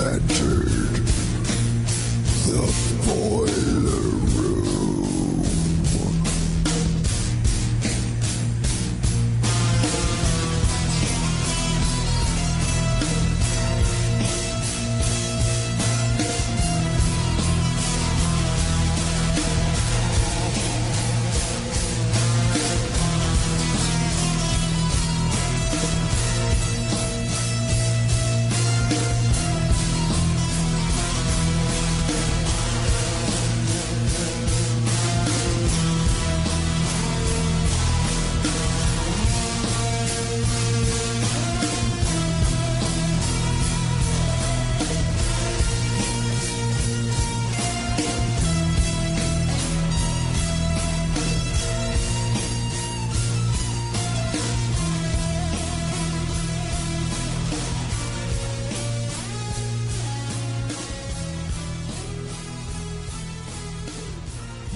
entered the boiler room.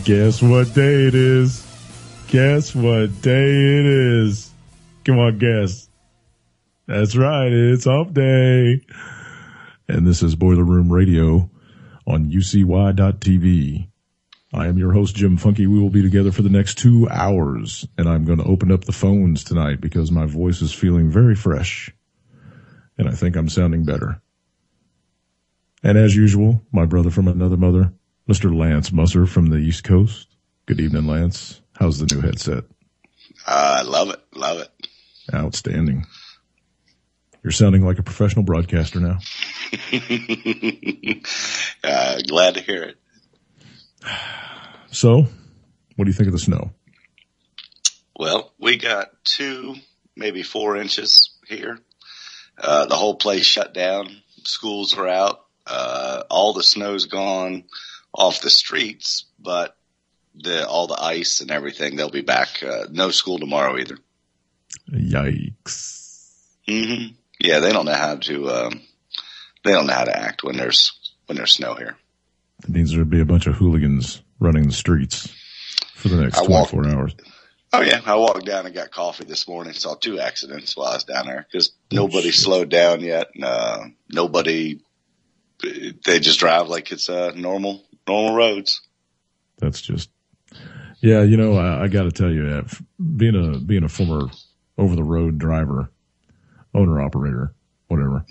Guess what day it is? Guess what day it is? Come on, guess. That's right, it's Hump Day. And this is Boiler Room Radio on UCY.TV. I am your host, Jim Funke. We will be together for the next 2 hours, and I'm going to open up the phones tonight because my voice is feeling very fresh, and I think I'm sounding better. And as usual, my brother from another mother, Mr. Lance Musser from the East Coast. Good evening, Lance. How's the new headset? I love it. Love it. Outstanding. You're sounding like a professional broadcaster now. Glad to hear it. So, what do you think of the snow? Well, we got 2, maybe 4 inches here. The whole place shut down. Schools are out. All the snow's gone off the streets, but all the ice and everything, they'll be back. No school tomorrow either. Yikes. Mm-hmm. Yeah, they don't know how to act when there's snow here. It means there'd be a bunch of hooligans running the streets for the next 24 hours. Oh yeah, I walked down and got coffee this morning. Saw 2 accidents while I was down there because nobody slowed down yet. Nobody. They just drive like it's normal roads. That's just, yeah. You know, I got to tell you, being a former over the road driver, owner operator, whatever,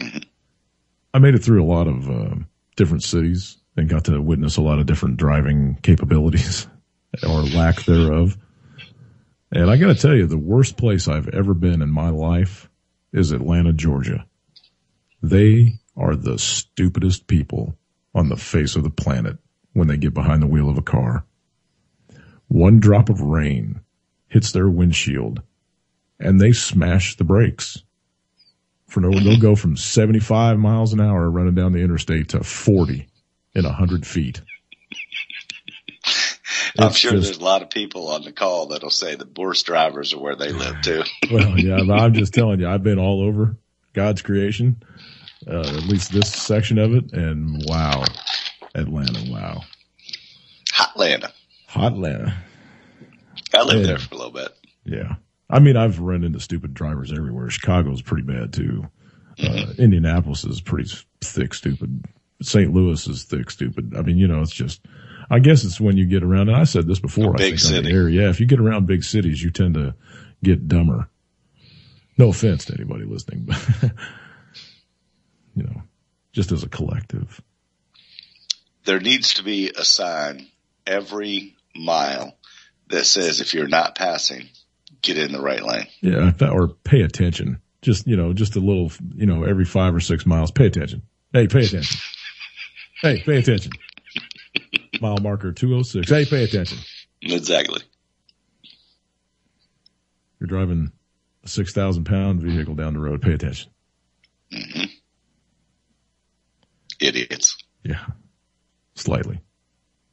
I made it through a lot of different cities and got to witness a lot of different driving capabilities or lack thereof. And I got to tell you, the worst place I've ever been in my life is Atlanta, Georgia. They are the stupidest people on the face of the planet when they get behind the wheel of a car. One drop of rain hits their windshield and they smash the brakes. They'll go from 75 miles an hour running down the interstate to 40 in 100 feet. I'm sure there's a lot of people on the call that'll say the worst drivers are where they live too. Well, yeah, I'm just telling you, I've been all over God's creation. At least this section of it, and wow, Atlanta, wow. Hotlanta. I lived there for a little bit. Yeah. I mean, I've run into stupid drivers everywhere. Chicago's pretty bad, too. Indianapolis is pretty thick, stupid. St. Louis is thick, stupid. I mean, you know, it's just, I guess it's when you get around, and I said this before, I think on the air, yeah, if you get around big cities, you tend to get dumber. No offense to anybody listening, but you know, just as a collective. There needs to be a sign every mile that says if you're not passing, get in the right lane. Yeah, or pay attention. Just, you know, just a little, you know, every 5 or 6 miles, pay attention. Hey, pay attention. Hey, pay attention. Mile marker 206. Hey, pay attention. Exactly. You're driving a 6,000-pound vehicle down the road. Pay attention. Mm-hmm. Idiots. Yeah, slightly.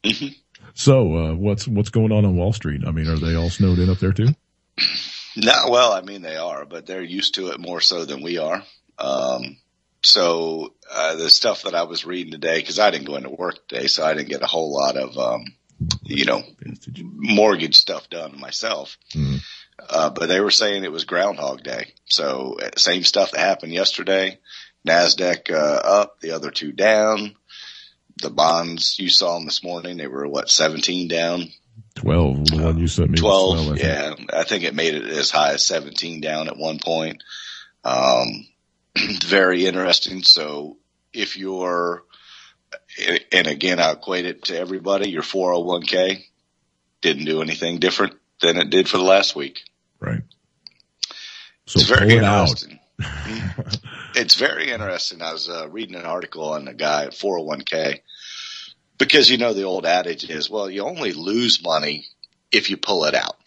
Mm-hmm. So, what's going on Wall Street? I mean, are they all snowed in up there too? No, well, I mean they are, but they're used to it more so than we are. So the stuff that I was reading today, because I didn't go into work today, so I didn't get a whole lot of, mortgage stuff done myself. Mm. But they were saying it was Groundhog Day. So same stuff that happened yesterday NASDAQ up, the other two down. The bonds, you saw them this morning, they were, 17 down? 12, the one you sent me. 12, yeah. I think it made it as high as 17 down at one point. Very interesting. So if you're, and again, I equate it to everybody, your 401k didn't do anything different than it did for the last week. Right. So it's very interesting. It's very interesting. I was reading an article on a guy at 401k because the old adage is, well, you only lose money if you pull it out.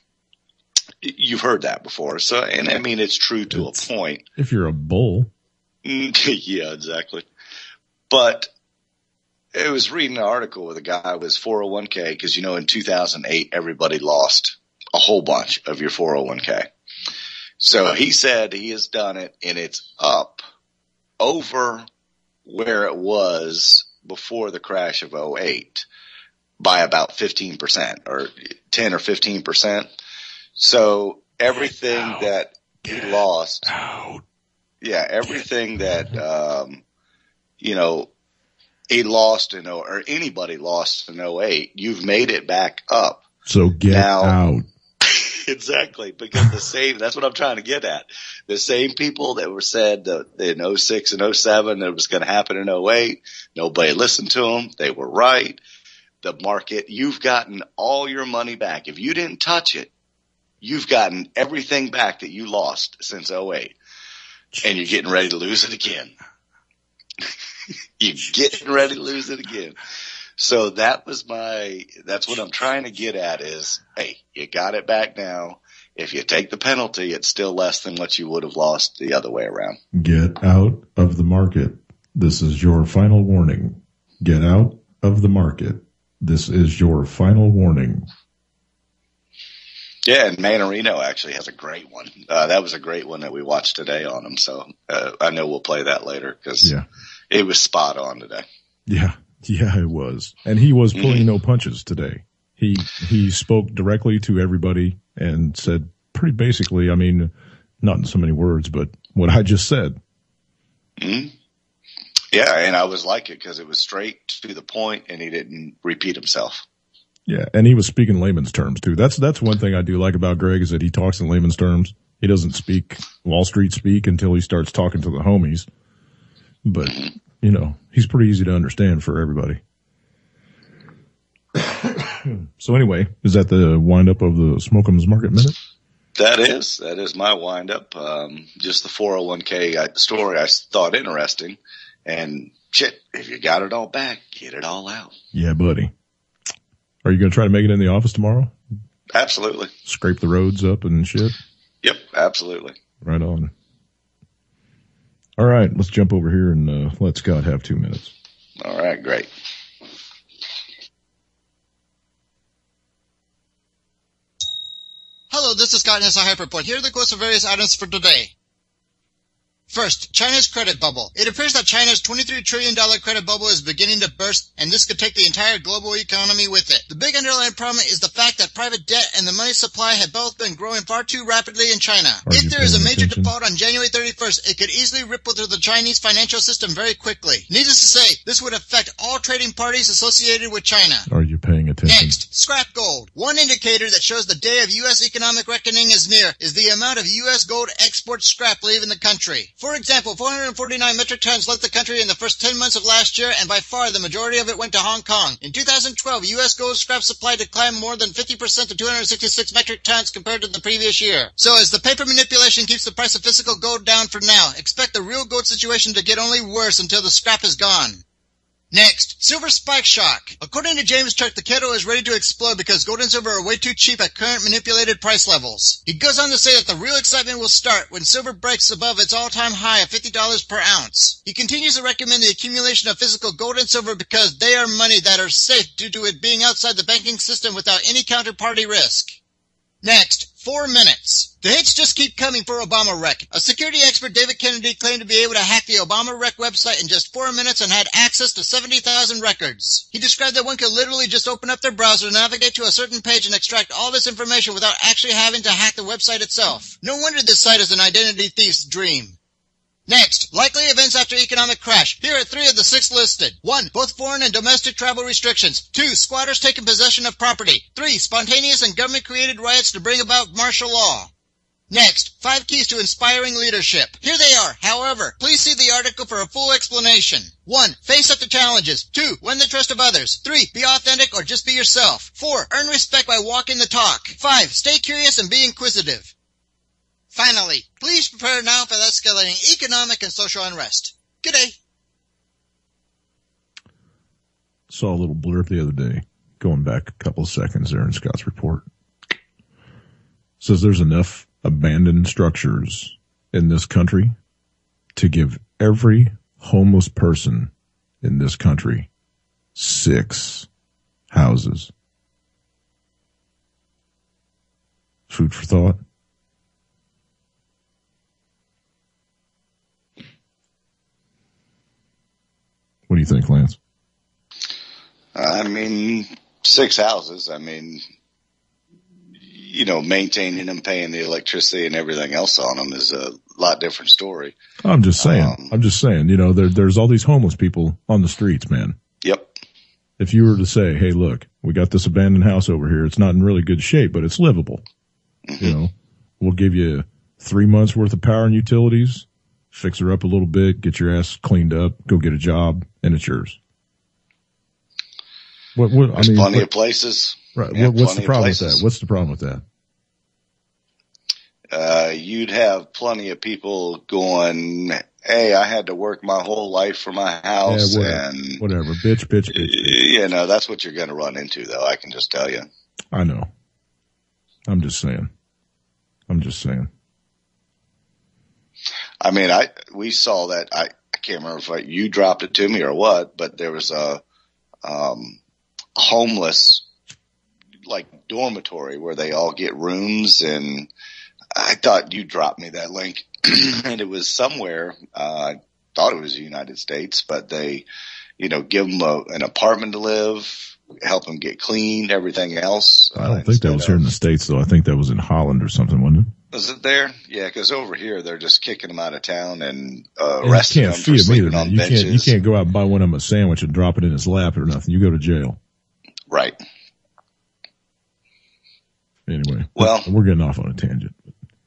You've heard that before. So, and I mean, it's true to a point. If you're a bull. Yeah, exactly. But I was reading an article with a guy with his 401k because, in 2008, everybody lost a whole bunch of your 401k. So he said he has done it and it's up over where it was before the crash of 2008 by about 15% or 10 or 15%. So everything that he lost, everything that, he lost or anybody lost in 2008, you've made it back up. So get out. Exactly, because that's what I'm trying to get at. The same people that were said that in 06 and 07 that it was going to happen in 08, nobody listened to them. They were right. The market, you've gotten all your money back. If you didn't touch it, you've gotten everything back that you lost since 08. And you're getting ready to lose it again. You're getting ready to lose it again. So that's what I'm trying to get at is, hey, you got it back now. If you take the penalty, it's still less than what you would have lost the other way around. Get out of the market. This is your final warning. Get out of the market. This is your final warning. Yeah, and Manarino actually has a great one. That was a great one that we watched today on him. So I know we'll play that later because it was spot on today. Yeah. Yeah, it was. And he was pulling no punches today. He spoke directly to everybody and said pretty basically, I mean, not in so many words, but what I just said. Mm-hmm. Yeah, and I was like it because it was straight to the point and he didn't repeat himself. Yeah, and he was speaking layman's terms too. That's one thing I do like about Greg is that he talks in layman's terms. He doesn't speak Wall Street speak until he starts talking to the homies. But he's pretty easy to understand for everybody. So anyway, is that the wind-up of the Smoke'em's Market Minute? That is my wind-up. Just the 401k story I thought interesting. And shit, if you got it all back, get it all out. Yeah, buddy. Are you going to try to make it in the office tomorrow? Absolutely. Scrape the roads up and shit? Yep, absolutely. Right on. All right, let's jump over here and let Scott have 2 minutes. All right, great. Hello, this is Scott in SI Hyperport. Here are the quotes of various items for today. First, China's credit bubble. It appears that China's $23 trillion credit bubble is beginning to burst, and this could take the entire global economy with it. The big underlying problem is the fact that private debt and the money supply have both been growing far too rapidly in China. If there is a major default on January 31st, it could easily ripple through the Chinese financial system very quickly. Needless to say, this would affect all trading parties associated with China. Are you paying attention? Next, scrap gold. One indicator that shows the day of U.S. economic reckoning is near is the amount of U.S. gold export scrap leaving the country. For example, 449 metric tons left the country in the first 10 months of last year, and by far the majority of it went to Hong Kong. In 2012, U.S. gold scrap supply declined more than 50% to 266 metric tons compared to the previous year. So as the paper manipulation keeps the price of physical gold down for now, expect the real gold situation to get only worse until the scrap is gone. Next, silver spike shock. According to James Turk, the kettle is ready to explode because gold and silver are way too cheap at current manipulated price levels. He goes on to say that the real excitement will start when silver breaks above its all-time high of $50 per ounce. He continues to recommend the accumulation of physical gold and silver because they are money that are safe due to it being outside the banking system without any counterparty risk. Next, 4 minutes. The hits just keep coming for Obama Rec. A security expert, David Kennedy, claimed to be able to hack the Obama Rec website in just 4 minutes and had access to 70,000 records. He described that one could literally just open up their browser, navigate to a certain page, and extract all this information without actually having to hack the website itself. No wonder this site is an identity thief's dream. Next, likely events after economic crash. Here are 3 of the 6 listed. 1. Both foreign and domestic travel restrictions. 2. Squatters taking possession of property. 3. Spontaneous and government-created riots to bring about martial law. Next, 5 keys to inspiring leadership. Here they are. However, please see the article for a full explanation. 1. Face up to challenges. 2. Win the trust of others. 3. Be authentic or just be yourself. 4. Earn respect by walking the talk. 5. Stay curious and be inquisitive. Finally, please prepare now for the escalating economic and social unrest. Good day. Saw a little blurb the other day, going back a couple of seconds there in Scott's report. Says there's enough abandoned structures in this country to give every homeless person in this country 6 houses. Food for thought. What do you think, Lance? I mean, 6 houses. I mean, you know, maintaining them, paying the electricity and everything else on them is a lot different story. I'm just saying, you know, there's all these homeless people on the streets, man. Yep. If you were to say, hey, look, we got this abandoned house over here. It's not in really good shape, but it's livable. Mm-hmm. You know, we'll give you 3 months worth of power and utilities, fix her up a little bit, get your ass cleaned up, go get a job, and it's yours. There's plenty of places. Right. Yeah, what's the problem with that? What's the problem with that? You'd have plenty of people going, hey, I had to work my whole life for my house. Yeah, whatever. Bitch. You know, that's what you're going to run into, though. I can just tell you. I know. I'm just saying. I mean, we saw that. I can't remember if you dropped it to me or what, but there was a homeless like dormitory where they all get rooms, and I thought you dropped me that link, and it was somewhere. I thought it was the United States, but they, you know, give them an apartment to live, help them get clean, everything else. I don't think that was here in the States, though. I think that was in Holland or something, wasn't it? Was it there? Yeah, because over here they're just kicking them out of town and arresting them for sleeping on benches. You can't go out and buy one of them a sandwich and drop it in his lap or nothing. You go to jail. Right. Anyway, well, we're getting off on a tangent.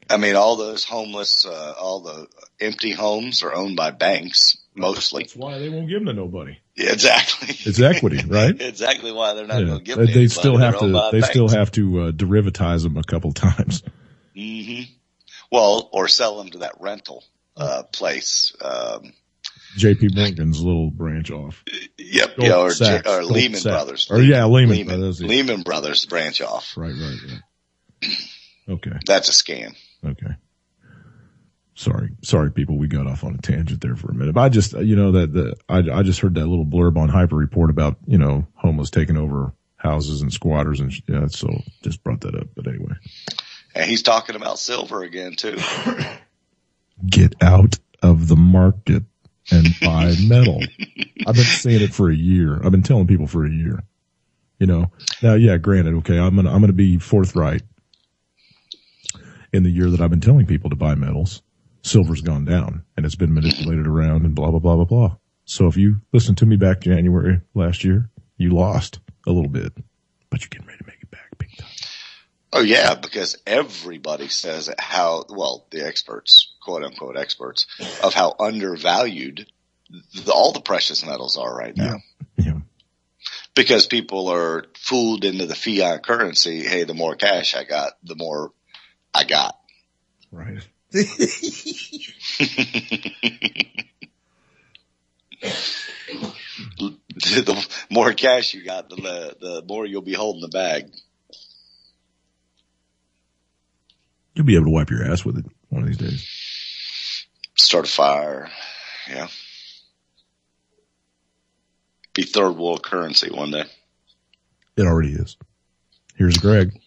I mean, all those homeless, all the empty homes are owned by banks, mostly. That's why they won't give them to nobody. Yeah, exactly. It's equity, right? Exactly why they're not going to give them to They anybody. still have to derivatize them a couple times. Mm-hmm. Well, or sell them to that rental place. J.P. Morgan's little branch off. Yep, or Lehman Brothers. Lehman Brothers. Lehman Brothers branch off. Right. Okay. That's a scam. Okay. Sorry, people. We got off on a tangent there for a minute. But I just, you know, I just heard that little blurb on Hyper Report about, you know, homeless taking over houses and squatters and so just brought that up. But anyway. And he's talking about silver again too. Get out of the market and buy metal. I've been saying it for a year. I've been telling people for a year. You know. Now, yeah, granted, okay, I'm gonna be forthright. In the year that I've been telling people to buy metals, silver's gone down and it's been manipulated around and blah blah blah blah blah. So if you listened to me back January last year, you lost a little bit, but you're getting ready to make it back big time. Oh yeah, because everybody says the experts, quote unquote experts, of how undervalued all the precious metals are right now. Yeah. Because people are fooled into the fiat currency. Hey, the more cash I got, the more I got. Right. The more cash you got, the more you'll be holding the bag. You'll be able to wipe your ass with it one of these days. Start a fire. Yeah. Be third world currency one day. It already is. Here's Greg.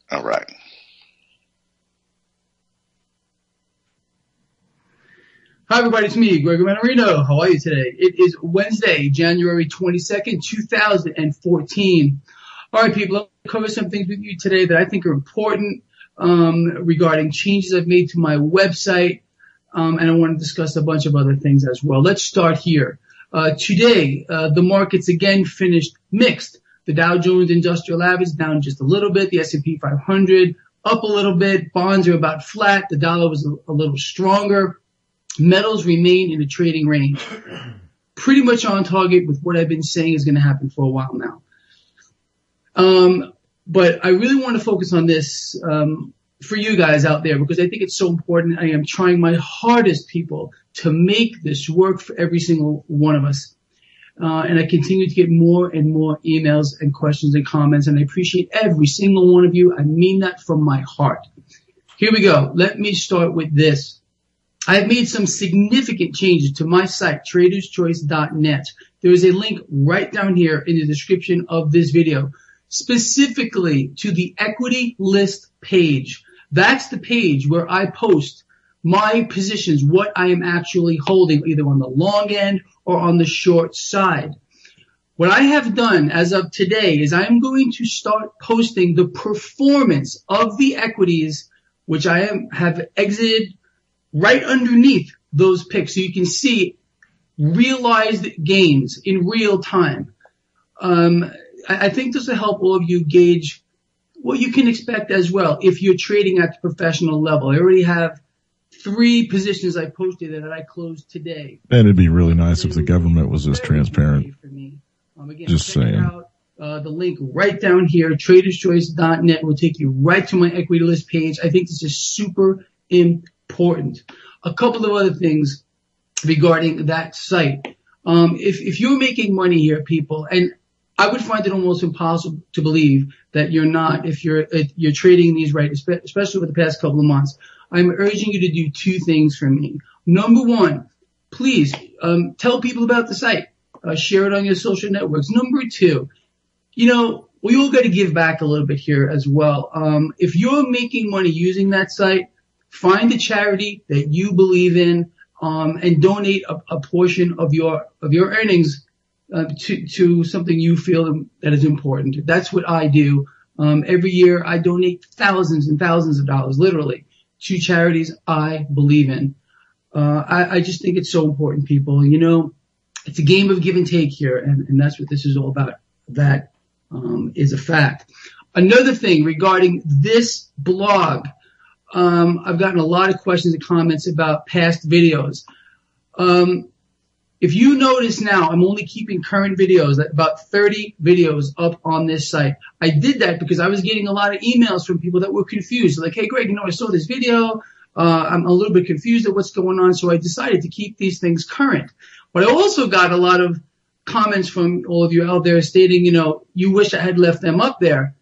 All right. Hi, everybody. It's me, Gregor Manarino. How are you today? It is Wednesday, January 22nd, 2014. All right, people, I'll cover some things with you today that I think are important regarding changes I've made to my website. and I want to discuss a bunch of other things as well. Let's start here. Today, the markets again finished mixed. The Dow Jones Industrial Average down just a little bit. The S&P 500 up a little bit. Bonds are about flat. The dollar was a little stronger. Metals remain in the trading range. Pretty much on target with what I've been saying is going to happen for a while now. But I really want to focus on this for you guys out there because I think it's so important. I am trying my hardest, people, to make this work for every single one of us. And I continue to get more and more emails and questions and comments, and I appreciate every single one of you. I mean that from my heart. Here we go. Let me start with this. I've made some significant changes to my site, traderschoice.net. There is a link right down here in the description of this video, specifically to the equity list page. That's the page where I post my positions, what I am actually holding, either on the long end or on the short side. What I have done as of today is I am going to start posting the performance of the equities, which I have exited right underneath those picks, so you can see realized gains in real time. I think this will help all of you gauge what you can expect as well if you're trading at the professional level. I already have 3 positions I posted that I closed today. And it'd be really nice if the government was this transparent. Again, just saying. Out, the link right down here, traderschoice.net, will take you right to my equity list page. I think this is super important. A couple of other things regarding that site. If you're making money here, people, and I would find it almost impossible to believe that you're not, if you're trading these right, especially over the past couple of months. I'm urging you to do 2 things for me. Number 1, please tell people about the site. Share it on your social networks. Number 2, we all got to give back a little bit here as well. If you're making money using that site, find a charity that you believe in and donate a portion of your earnings to something you feel that is important. That's what I do. Every year I donate thousands and thousands of dollars, literally, to charities I believe in. I just think it's so important, people. It's a game of give and take here, and that's what this is all about. That is a fact. Another thing regarding this blog, I've gotten a lot of questions and comments about past videos. If you notice now, I'm only keeping current videos, about 30 videos up on this site. I did that because I was getting a lot of emails from people that were confused. Like, hey, Greg, I saw this video. I'm a little bit confused at what's going on, so I decided to keep these things current. But I also got a lot of comments from all of you out there stating, you wish I had left them up there.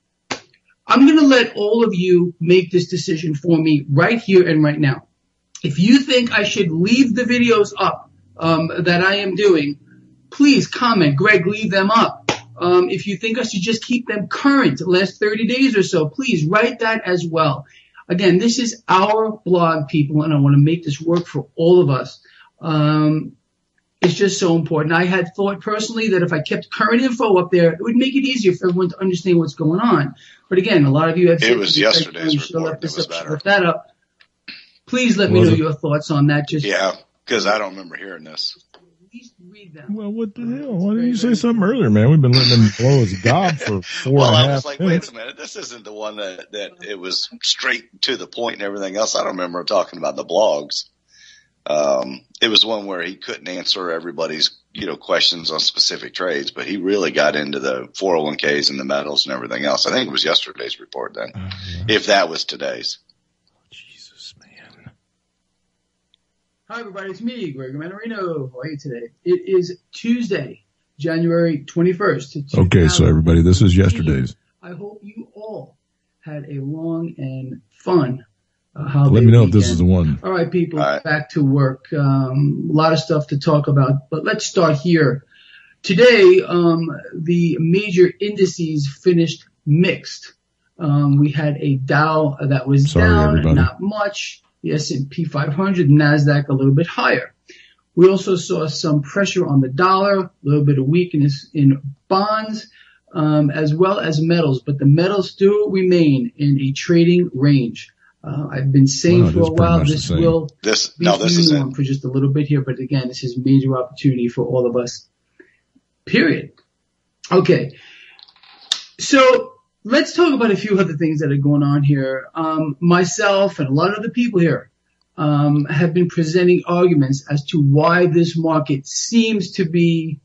I'm going to let all of you make this decision for me right here and right now. If you think I should leave the videos up that I am doing, please comment, Greg, leave them up. If you think I should just keep them current the last 30 days or so, please write that as well. Again, this is our blog, people, and I want to make this work for all of us. It's just so important. I had thought personally that if I kept current info up there, it would make it easier for everyone to understand what's going on. But again, a lot of you have said it was yesterday's report that was better. Look that up. Please let me know your thoughts on that. Yeah, because I don't remember hearing this. At least read them. Well, what the hell? Why didn't you say something earlier, man? We've been letting him blow his gob for 4.5 Well, I was like, minutes. wait a minute. This isn't the one that it was straight to the point and everything else. I don't remember talking about the blogs. It was one where he couldn't answer everybody's, questions on specific trades, but he really got into the 401ks and the metals and everything else. I think it was yesterday's report then, if that was today's. Jesus, man. Hi, everybody. It's me, Greg Manarino. How are you today? It is Tuesday, January 21st. Okay, so everybody, this is yesterday's. I hope you all had a long and fun holiday Let me know weekend. if this is the one. All right, people, All right. Back to work. A lot of stuff to talk about, but let's start here. Today, the major indices finished mixed. We had a Dow that was down, everybody. not much. The S&P 500, NASDAQ a little bit higher. We also saw some pressure on the dollar, a little bit of weakness in bonds, as well as metals, but the metals still remain in a trading range. I've been saying for a while this will be this is on for just a little bit here, but again, this is a major opportunity for all of us. Period. Okay, so let's talk about a few other things that are going on here. Myself and a lot of other people here have been presenting arguments as to why this market seems to be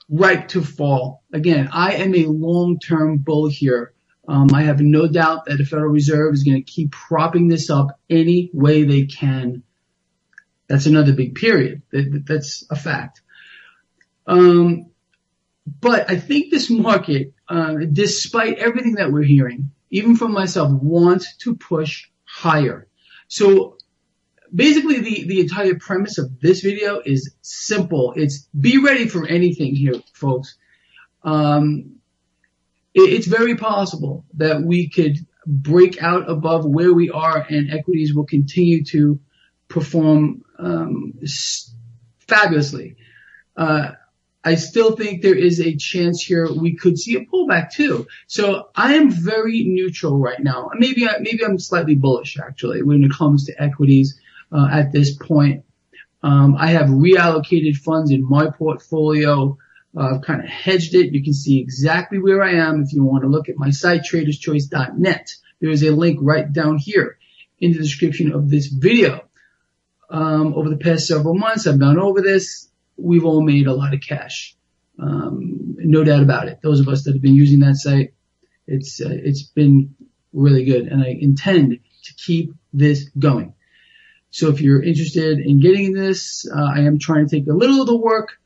ripe to fall. Again, I am a long-term bull here. I have no doubt that the Federal Reserve is going to keep propping this up any way they can. That's another big period. That's a fact. But I think this market, despite everything that we're hearing, even from myself, wants to push higher. So basically the entire premise of this video is simple. It's be ready for anything here, folks. It's very possible that we could break out above where we are and equities will continue to perform fabulously. I still think there is a chance here we could see a pullback too. So I am very neutral right now. Maybe I'm slightly bullish actually when it comes to equities at this point. I have reallocated funds in my portfolio. I've kind of hedged it. You can see exactly where I am if you want to look at my site, traderschoice.net. There is a link right down here in the description of this video. Over the past several months, I've gone over this. We've all made a lot of cash. No doubt about it. Those of us that have been using that site, it's been really good. And I intend to keep this going. So if you're interested in getting in this, I am trying to take a little of the work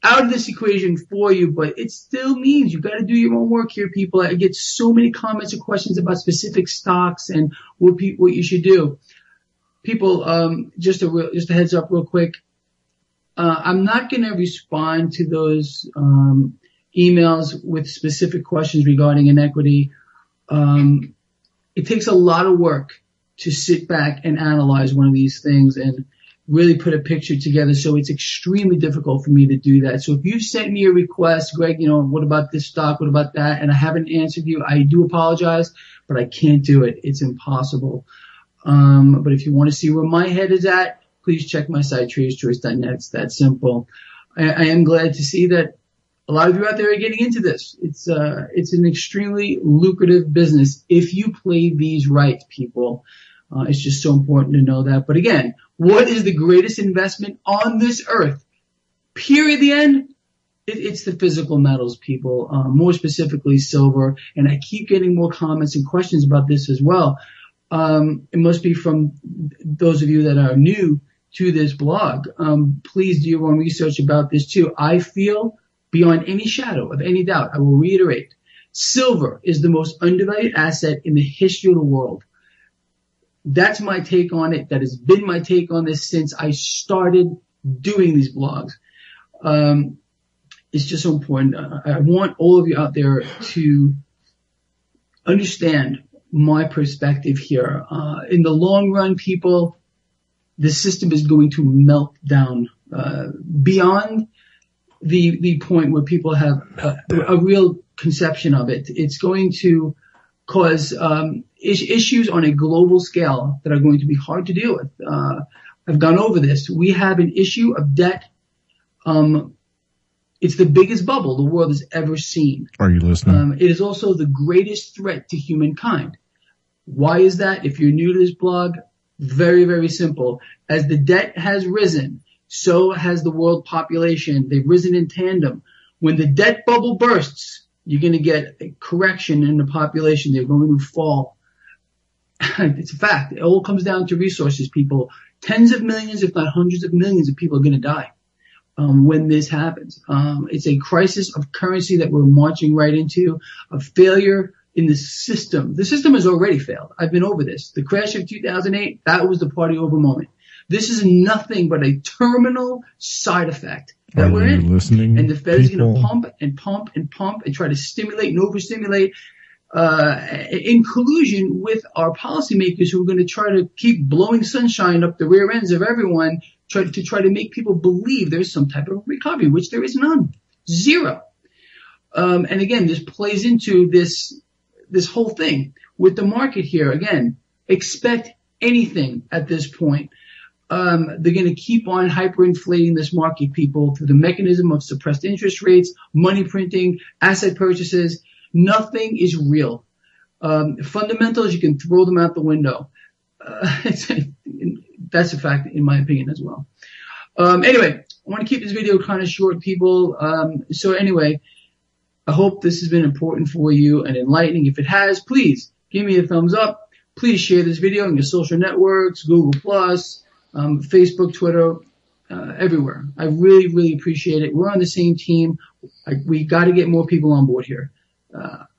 out of this equation for you, but it still means you got to do your own work here, people. I get so many comments and questions about specific stocks and what you should do. People, just a heads up real quick. I'm not going to respond to those emails with specific questions regarding an equity. It takes a lot of work to sit back and analyze one of these things and really put a picture together. So it's extremely difficult for me to do that. So if you sent me a request, Greg, what about this stock? What about that? And I haven't answered you, I do apologize, but I can't do it. It's impossible. But if you want to see where my head is at, please check my site, traderschoice.net. It's that simple. I am glad to see that a lot of you out there are getting into this. It's an extremely lucrative business if you play these right, people. It's just so important to know that. But again, what is the greatest investment on this earth? Period. The end. It's the physical metals, people. More specifically, silver. And I keep getting more comments and questions about this as well. It must be from those of you that are new to this blog. Please do your own research about this too. I feel beyond any shadow of any doubt, I will reiterate, silver is the most undervalued asset in the history of the world. That's my take on it. That has been my take on this since I started doing these blogs. It's just so important. I want all of you out there to understand my perspective here. In the long run, people, the system is going to melt down beyond the point where people have a real conception of it. It's going to cause issues on a global scale that are going to be hard to deal with. I've gone over this. We have an issue of debt. It's the biggest bubble the world has ever seen. Are you listening? It is also the greatest threat to humankind. Why is that? If you're new to this blog, very, very simple. As the debt has risen, so has the world population. They've risen in tandem. When the debt bubble bursts, you're going to get a correction in the population. They're going to fall. It's a fact. It all comes down to resources, people. Tens of millions, if not hundreds of millions of people are going to die when this happens. It's a crisis of currency that we're marching right into, a failure in the system. The system has already failed. I've been over this. The crash of 2008, that was the party over moment. This is nothing but a terminal side effect that we're in. Listening, and the Fed is going to pump and pump and pump and try to stimulate and overstimulate in collusion with our policymakers who are going to try to keep blowing sunshine up the rear ends of everyone to try to make people believe there's some type of recovery, which there is none. Zero. And again, this plays into this whole thing with the market here. Again, expect anything at this point. They're going to keep on hyperinflating this market, people, through the mechanism of suppressed interest rates, money printing, asset purchases. Nothing is real. Fundamentals, you can throw them out the window. That's a fact, in my opinion, as well. Anyway, I want to keep this video kind of short, people. So anyway, I hope this has been important for you and enlightening. If it has, please give me a thumbs up. Please share this video on your social networks, Google+, Facebook, Twitter, everywhere. I really, really appreciate it. We're on the same team. We got to get more people on board here.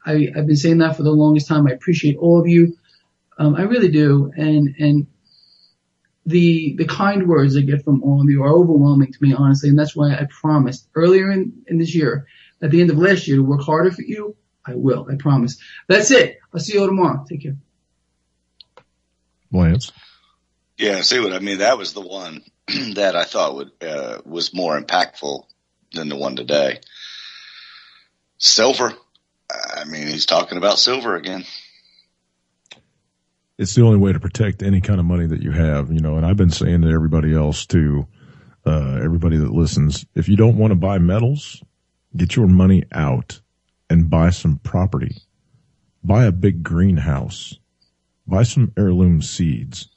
I've been saying that for the longest time. I appreciate all of you. I really do. And the kind words I get from all of you are overwhelming to me, honestly. And that's why I promised earlier in this year, at the end of last year, to work harder for you. I will. I promise. That's it. I'll see you all tomorrow. Take care. Lance? Yeah, see what I mean? That was the one that I thought was more impactful than the one today. Silver. I mean, he's talking about silver again. It's the only way to protect any kind of money that you have, you know, and I've been saying to everybody else too, everybody that listens, if you don't want to buy metals, get your money out and buy some property. Buy a big greenhouse. Buy some heirloom seeds.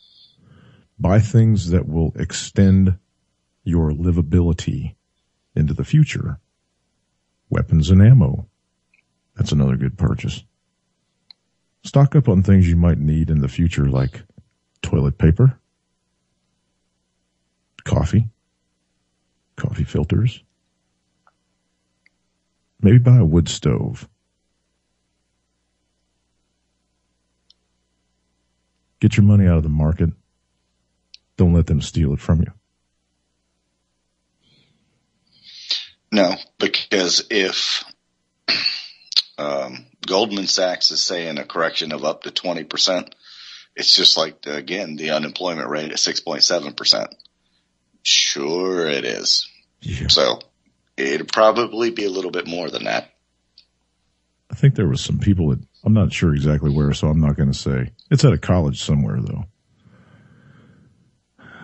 Buy things that will extend your livability into the future. Weapons and ammo. That's another good purchase. Stock up on things you might need in the future, like toilet paper, coffee filters. Maybe buy a wood stove. Get your money out of the market. Don't let them steal it from you. No, because if Goldman Sachs is saying a correction of up to 20%, it's just like, again, the unemployment rate at 6.7%. Sure it is. Yeah. So it'd probably be a little bit more than that. I think there was some people that, I'm not sure exactly where, so I'm not going to say. It's at a college somewhere, though.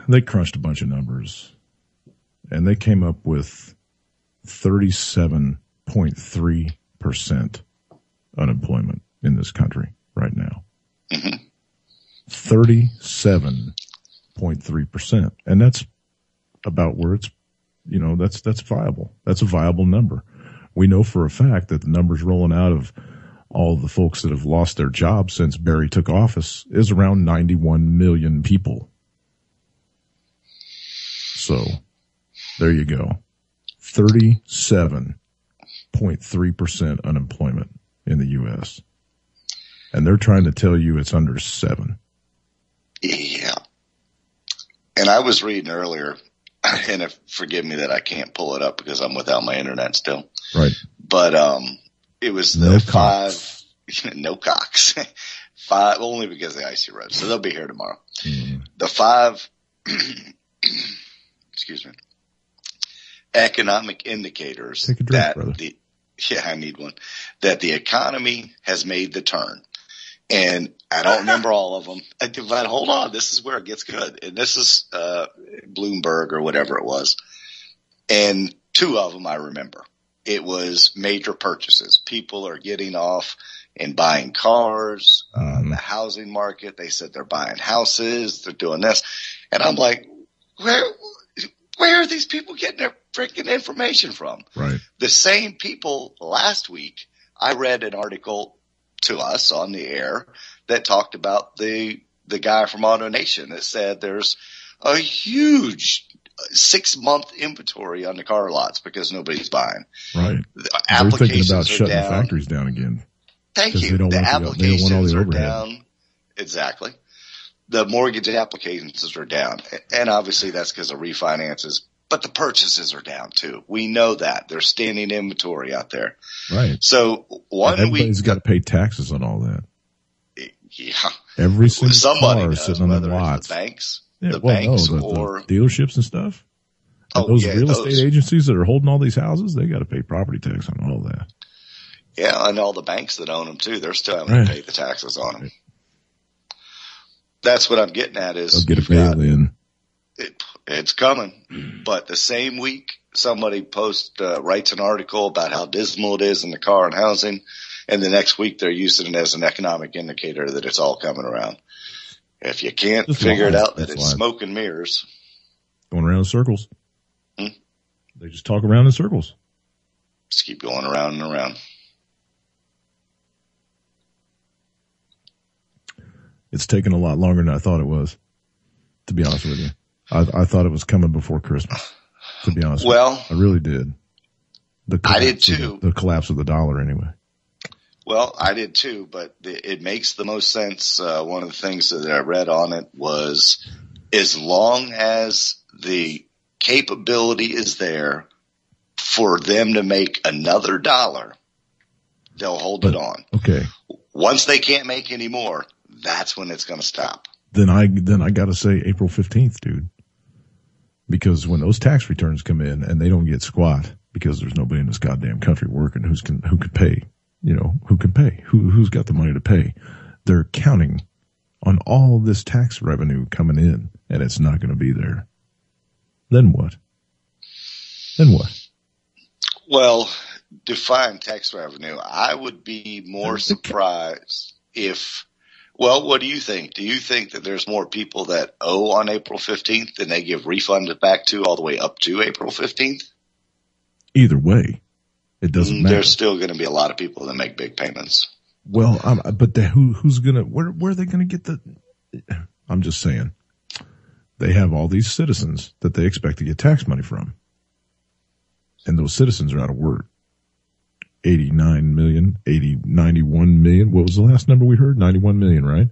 They crunched a bunch of numbers, and they came up with 37.3% unemployment in this country right now. Mm-hmm. 37.3%. And that's about where it's, you know, that's viable. That's a viable number. We know for a fact that the numbers rolling out of all the folks that have lost their jobs since Barry took office is around 91 million people. So there you go. 37.3% unemployment in the U.S. And they're trying to tell you it's under 7. Yeah. And I was reading earlier, and forgive me that I can't pull it up because I'm without my internet still. Right. But it was the 5 – no Cox. 5 only because of the icy road. So they'll be here tomorrow. Mm. The 5 excuse me, economic indicators Take a drink, that brother. I need one, that the economy has made the turn. And I don't remember all of them, but hold on, this is where it gets good. And this is Bloomberg or whatever it was. And 2 of them I remember. It was major purchases. People are getting off and buying cars, the housing market. They said they're buying houses, they're doing this. And I'm like, where are these people getting their freaking information from? Right. The same people last week, I read an article to us on the air that talked about the guy from AutoNation that said there's a huge 6-month inventory on the car lots because nobody's buying. Right. The applications They're thinking about shutting down. The factories down again. Thank you. The applications are down. Exactly. The mortgage applications are down. And obviously that's because of refinances. But the purchases are down too. We know that. There's standing inventory out there. Right. So everybody's got to pay taxes on all that. Yeah. Every single somebody car does, sitting on whether the lots. The banks. Yeah, the banks or the dealerships and stuff. And those real estate agencies that are holding all these houses, they got to pay property tax on all that. Yeah, and all the banks that own them too, they're still having to pay the taxes on them. that's what I'm getting at is I'll get a bail in. It's coming. But the same week, somebody writes an article about how dismal it is in the car and housing. And the next week they're using it as an economic indicator that it's all coming around. If you can't figure it out that it's smoke and mirrors. Going around in circles. They just talk around in circles. Just keep going around and around. It's taken a lot longer than I thought it was, to be honest with you. I thought it was coming before Christmas, to be honest with you. I really did. I did too. The collapse of the dollar anyway. Well, I did too, but it makes the most sense. One of the things that I read on it was as long as the capability is there for them to make another dollar, they'll hold it on. Okay. Once they can't make any more, that's when it's going to stop. Then I got to say April 15th, dude. Because when those tax returns come in and they don't get squat because there's nobody in this goddamn country working who can pay, who can pay, who's got the money to pay. They're counting on all this tax revenue coming in and it's not going to be there. Then what? Well, define tax revenue. I would be more surprised if, what do you think? Do you think that there's more people that owe on April 15th than they give refunds back to all the way up to April 15th? Either way, it doesn't matter. There's still going to be a lot of people that make big payments. Well, but who's going to, where are they going to get I'm just saying. They have all these citizens that they expect to get tax money from. And those citizens are out of work. 89 million, 91 million. What was the last number we heard? 91 million, right?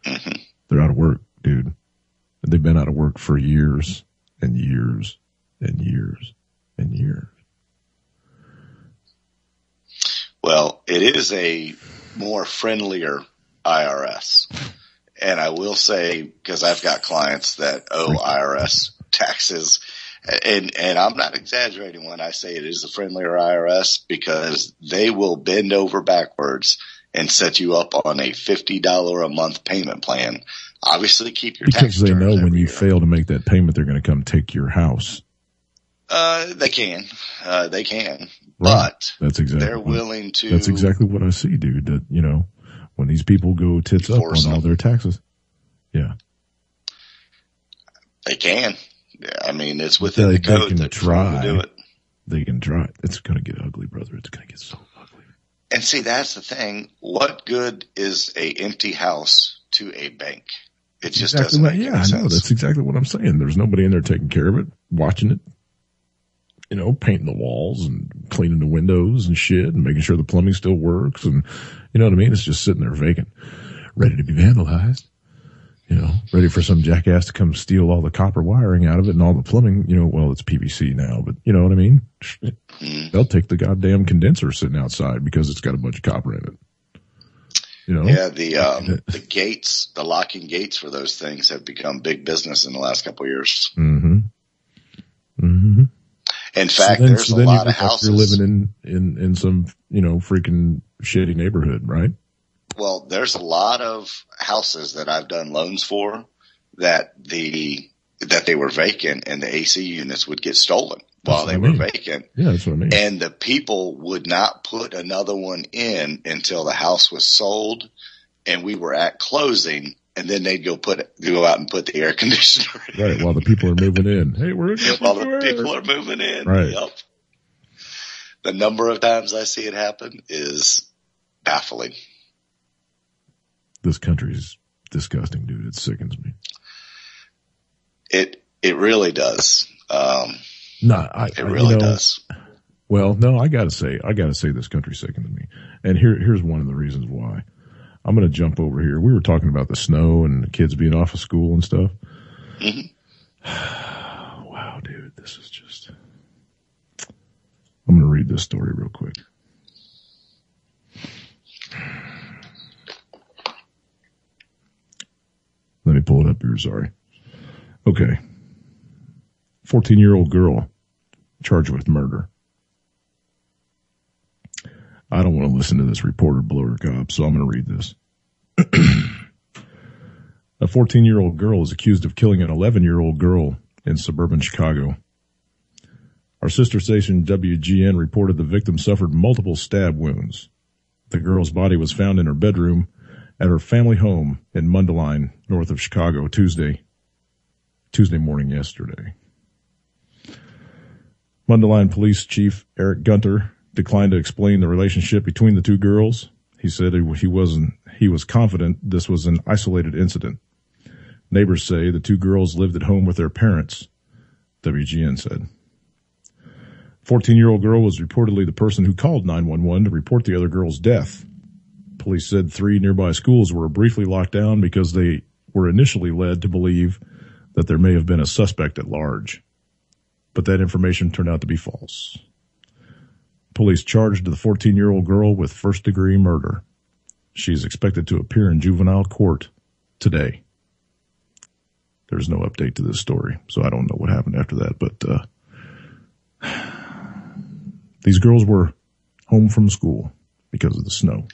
Mm-hmm. They're out of work, dude. And they've been out of work for years and years and years and years. Well, it is a more friendlier IRS. And I will say, because I've got clients that owe IRS taxes, and I'm not exaggerating when I say it is a friendlier IRS, because they will bend over backwards and set you up on a $50 a month payment plan. Obviously, keep your tax returns. Because they know when you fail to make that payment, they're going to come take your house. They can. Right. But that's exactly they're willing to. That's exactly what I see, dude. That, when these people go tits up on all their taxes. Yeah. They can. I mean, it's within the code that try to do it. They can try. It's going to get ugly, brother. It's going to get so ugly. And see, that's the thing. What good is a empty house to a bank? It just doesn't make any sense. I know. That's exactly what I'm saying. There's nobody in there taking care of it, watching it, painting the walls and cleaning the windows and shit and making sure the plumbing still works. And you know what I mean? It's just sitting there vacant, ready to be vandalized, ready for some jackass to come steal all the copper wiring out of it and all the plumbing, well, it's PVC now, but you know what I mean? They'll take the goddamn condenser sitting outside because it's got a bunch of copper in it. Yeah, the gates, the locking gates for those things have become big business in the last couple of years. Mm-hmm. Mm-hmm. In fact, there's a lot of houses. You're living in some, freaking shitty neighborhood, right? Well, there's a lot of houses that I've done loans for that they were vacant and the AC units would get stolen while they were vacant. Yeah, that's what I mean. And the people would not put another one in until the house was sold and we were at closing. And then they'd go out and put the air conditioner in. Right, while the people are moving in. Hey, while the people are moving in. Right. Yep. The number of times I see it happen is baffling. This country's disgusting, dude. It sickens me. It really does. It really does. Well, no, I gotta say this country sickens me. And here's one of the reasons why. I'm going to jump over here. We were talking about the snow and the kids being off of school and stuff. Mm-hmm. Wow, dude, this is just... I'm going to read this story real quick. Let me pull it up here, sorry. Okay. 14-year-old girl charged with murder. I don't want to listen to this reporter blow her cop, so I'm going to read this. A 14-year-old girl is accused of killing an 11-year-old girl in suburban Chicago. Our sister station WGN reported the victim suffered multiple stab wounds. The girl's body was found in her bedroom at her family home in Mundelein, north of Chicago, Tuesday morning yesterday. Mundelein Police Chief Eric Gunter declined to explain the relationship between the two girls. He said he was confident this was an isolated incident. Neighbors say the two girls lived at home with their parents, WGN said. 14-year-old girl was reportedly the person who called 911 to report the other girl's death. Police said 3 nearby schools were briefly locked down because they were initially led to believe that there may have been a suspect at large. But that information turned out to be false. Police charged the 14-year-old girl with first-degree murder. She is expected to appear in juvenile court today. There's no update to this story, so I don't know what happened after that. But these girls were home from school because of the snow.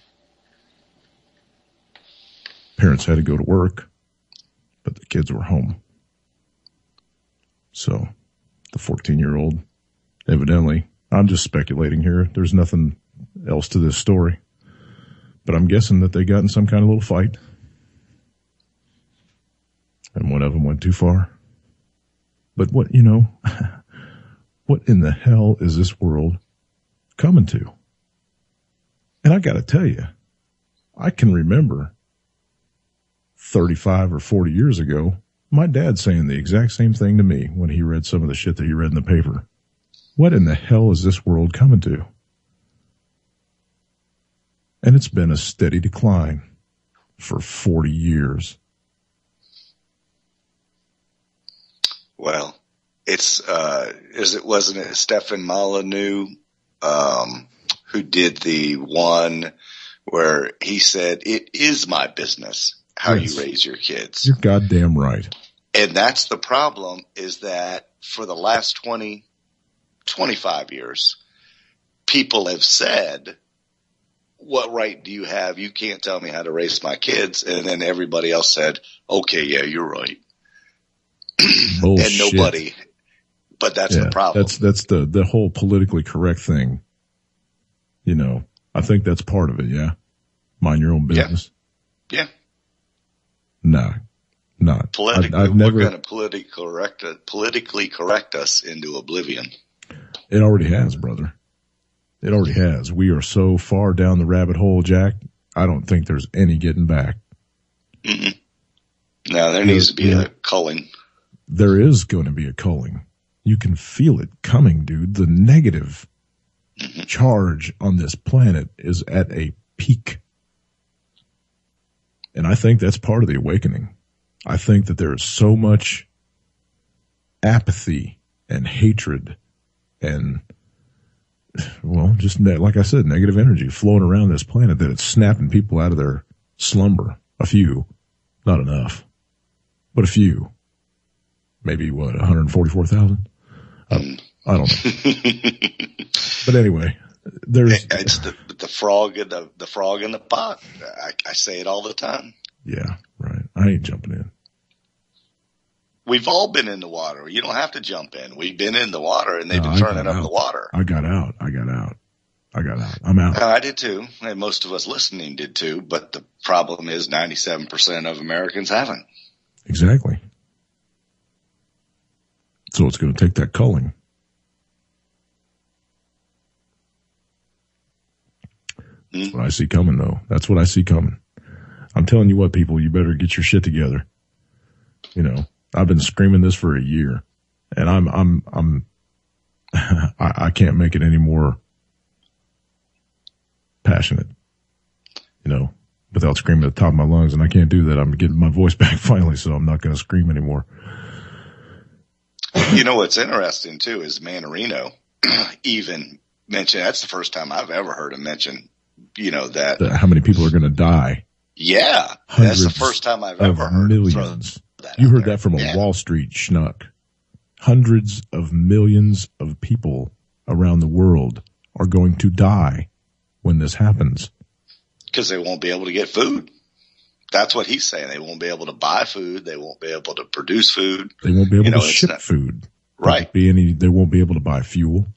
Parents had to go to work, but the kids were home. So the 14-year-old, evidently, I'm just speculating here. There's nothing else to this story. But I'm guessing that they got in some kind of little fight. And one of them went too far. But what in the hell is this world coming to? And I got to tell you, I can remember 35 or 40 years ago, my dad saying the exact same thing to me when he read some of the shit that he read in the paper. What in the hell is this world coming to? And it's been a steady decline for 40 years. Well, wasn't it Stefan Molyneux, who did the one where he said, "It is my business how you raise your kids." You're goddamn right. And that's the problem, is that for the last 20, 25 years, people have said, what right do you have? You can't tell me how to raise my kids. And then everybody else said, okay, yeah, you're right. And nobody, but that's the problem. That's the whole politically correct thing. I think that's part of it. Yeah. Mind your own business. Yeah. No, not politically. I've never, we're going to politically correct us into oblivion. It already has, brother. It already has. We are so far down the rabbit hole, Jack. I don't think there's any getting back. Mm-mm. No, there needs to be a culling. There is going to be a culling. You can feel it coming, dude. The negative charge on this planet is at a peak. And I think that's part of the awakening. I think that there is so much apathy and hatred and, well, just like I said, negative energy flowing around this planet that it's snapping people out of their slumber. A few, not enough, but a few. Maybe 144,000? I don't know. But anyway, it's the frog in the frog in the pot. I say it all the time. Yeah, right. I ain't jumping in. We've all been in the water. You don't have to jump in. We've been in the water, and they've been turning up the water. I got out. I'm out. I did too, and most of us listening did too. But the problem is 97% of Americans haven't. Exactly. So it's going to take that culling. That's what I see coming, though. That's what I see coming. I'm telling you what, people, you better get your shit together. I've been screaming this for a year, and I can't make it any more passionate, without screaming at the top of my lungs, and I can't do that. I'm getting my voice back finally, so I'm not going to scream anymore. What's interesting too is Manarino even mentioned, that's the first time I've ever heard him mention, that how many people are going to die. Yeah. That's the first time I've ever heard millions. You heard that from a Wall Street schnuck. Hundreds of millions of people around the world are going to die when this happens. Because they won't be able to get food. That's what he's saying. They won't be able to buy food. They won't be able to produce food. They won't be able to ship food. Right. They won't be able to buy fuel.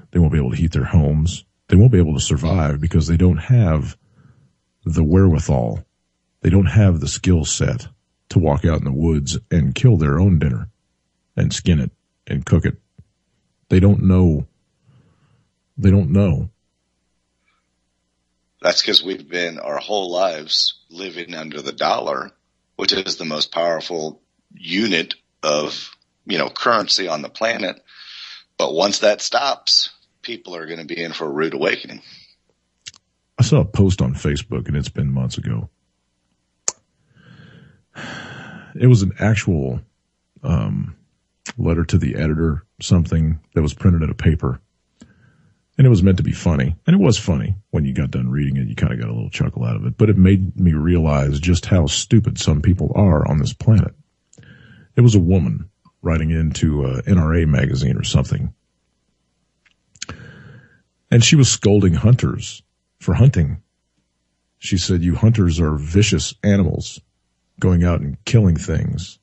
They won't be able to heat their homes. They won't be able to survive because they don't have the wherewithal. They don't have the skill set to walk out in the woods and kill their own dinner and skin it and cook it. They don't know. They don't know. That's because we've been our whole lives living under the dollar, which is the most powerful unit of, currency on the planet. But once that stops, people are going to be in for a rude awakening. I saw a post on Facebook, and it's been months ago. It was an actual letter to the editor, something that was printed in a paper. And it was meant to be funny. And it was funny. When you got done reading it, you kind of got a little chuckle out of it. But it made me realize just how stupid some people are on this planet. It was a woman writing into NRA magazine or something. And she was scolding hunters for hunting. She said, "You hunters are vicious animals going out and killing things.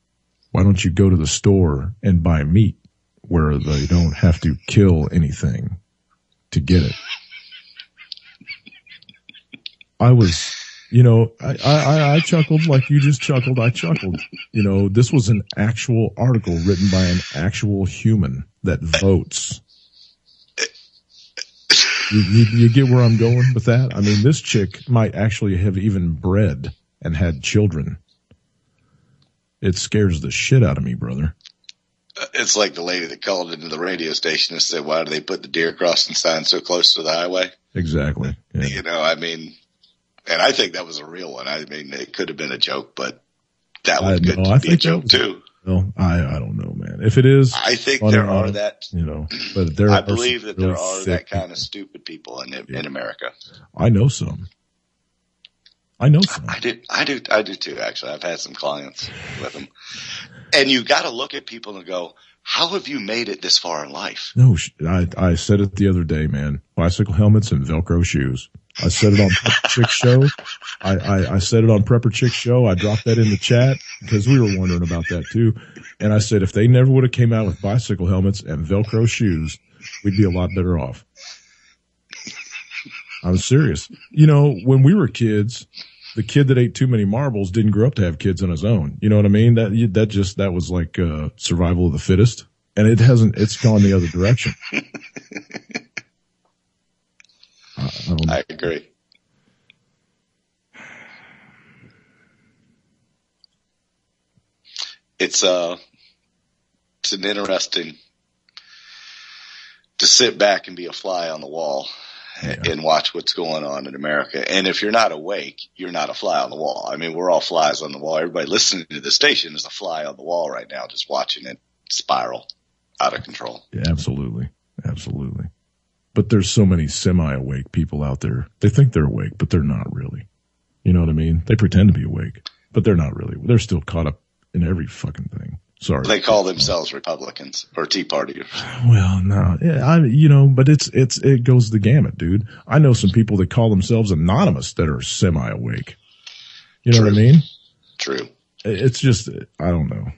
Why don't you go to the store and buy meat where they don't have to kill anything to get it?" I was, I chuckled like you just chuckled. I chuckled. This was an actual article written by an actual human that votes. You get where I'm going with that? I mean, this chick might actually have even bred and had children. It scares the shit out of me, brother. It's like the lady that called into the radio station and said, "Why do they put the deer crossing sign so close to the highway?" Exactly. Yeah. And I think that was a real one. I mean, it could have been a joke, but that was good to be a joke too. No, I don't know, man. If it is, I think there are that, but there I believe that there really are that kind of stupid people in America. I know some. I do too, actually. I've had some clients with them. And you got to look at people and go, how have you made it this far in life? No, I said it the other day, man. Bicycle helmets and Velcro shoes. I said it on Prepper Chick Show. I said it on Prepper Chick Show. I dropped that in the chat because we were wondering about that too. And I said, if they never would have came out with bicycle helmets and Velcro shoes, we'd be a lot better off. I'm serious. When we were kids, the kid that ate too many marbles didn't grow up to have kids on his own. You know what I mean? That was like survival of the fittest. And it's gone the other direction. I agree. It's an interesting to sit back and be a fly on the wall and watch what's going on in America. And if you're not awake, you're not a fly on the wall. I mean, we're all flies on the wall. Everybody listening to the station is a fly on the wall right now, just watching it spiral out of control. Yeah, absolutely. Absolutely. But there's so many semi-awake people out there. They think they're awake, but they're not really. You know what I mean? They pretend to be awake, but they're not really. They're still caught up in every fucking thing. Sorry. They call themselves Republicans or Tea Partiers. Well, no, but it goes the gamut, dude. I know some people that call themselves anonymous that are semi-awake. You know what I mean? True. It's just, I don't know.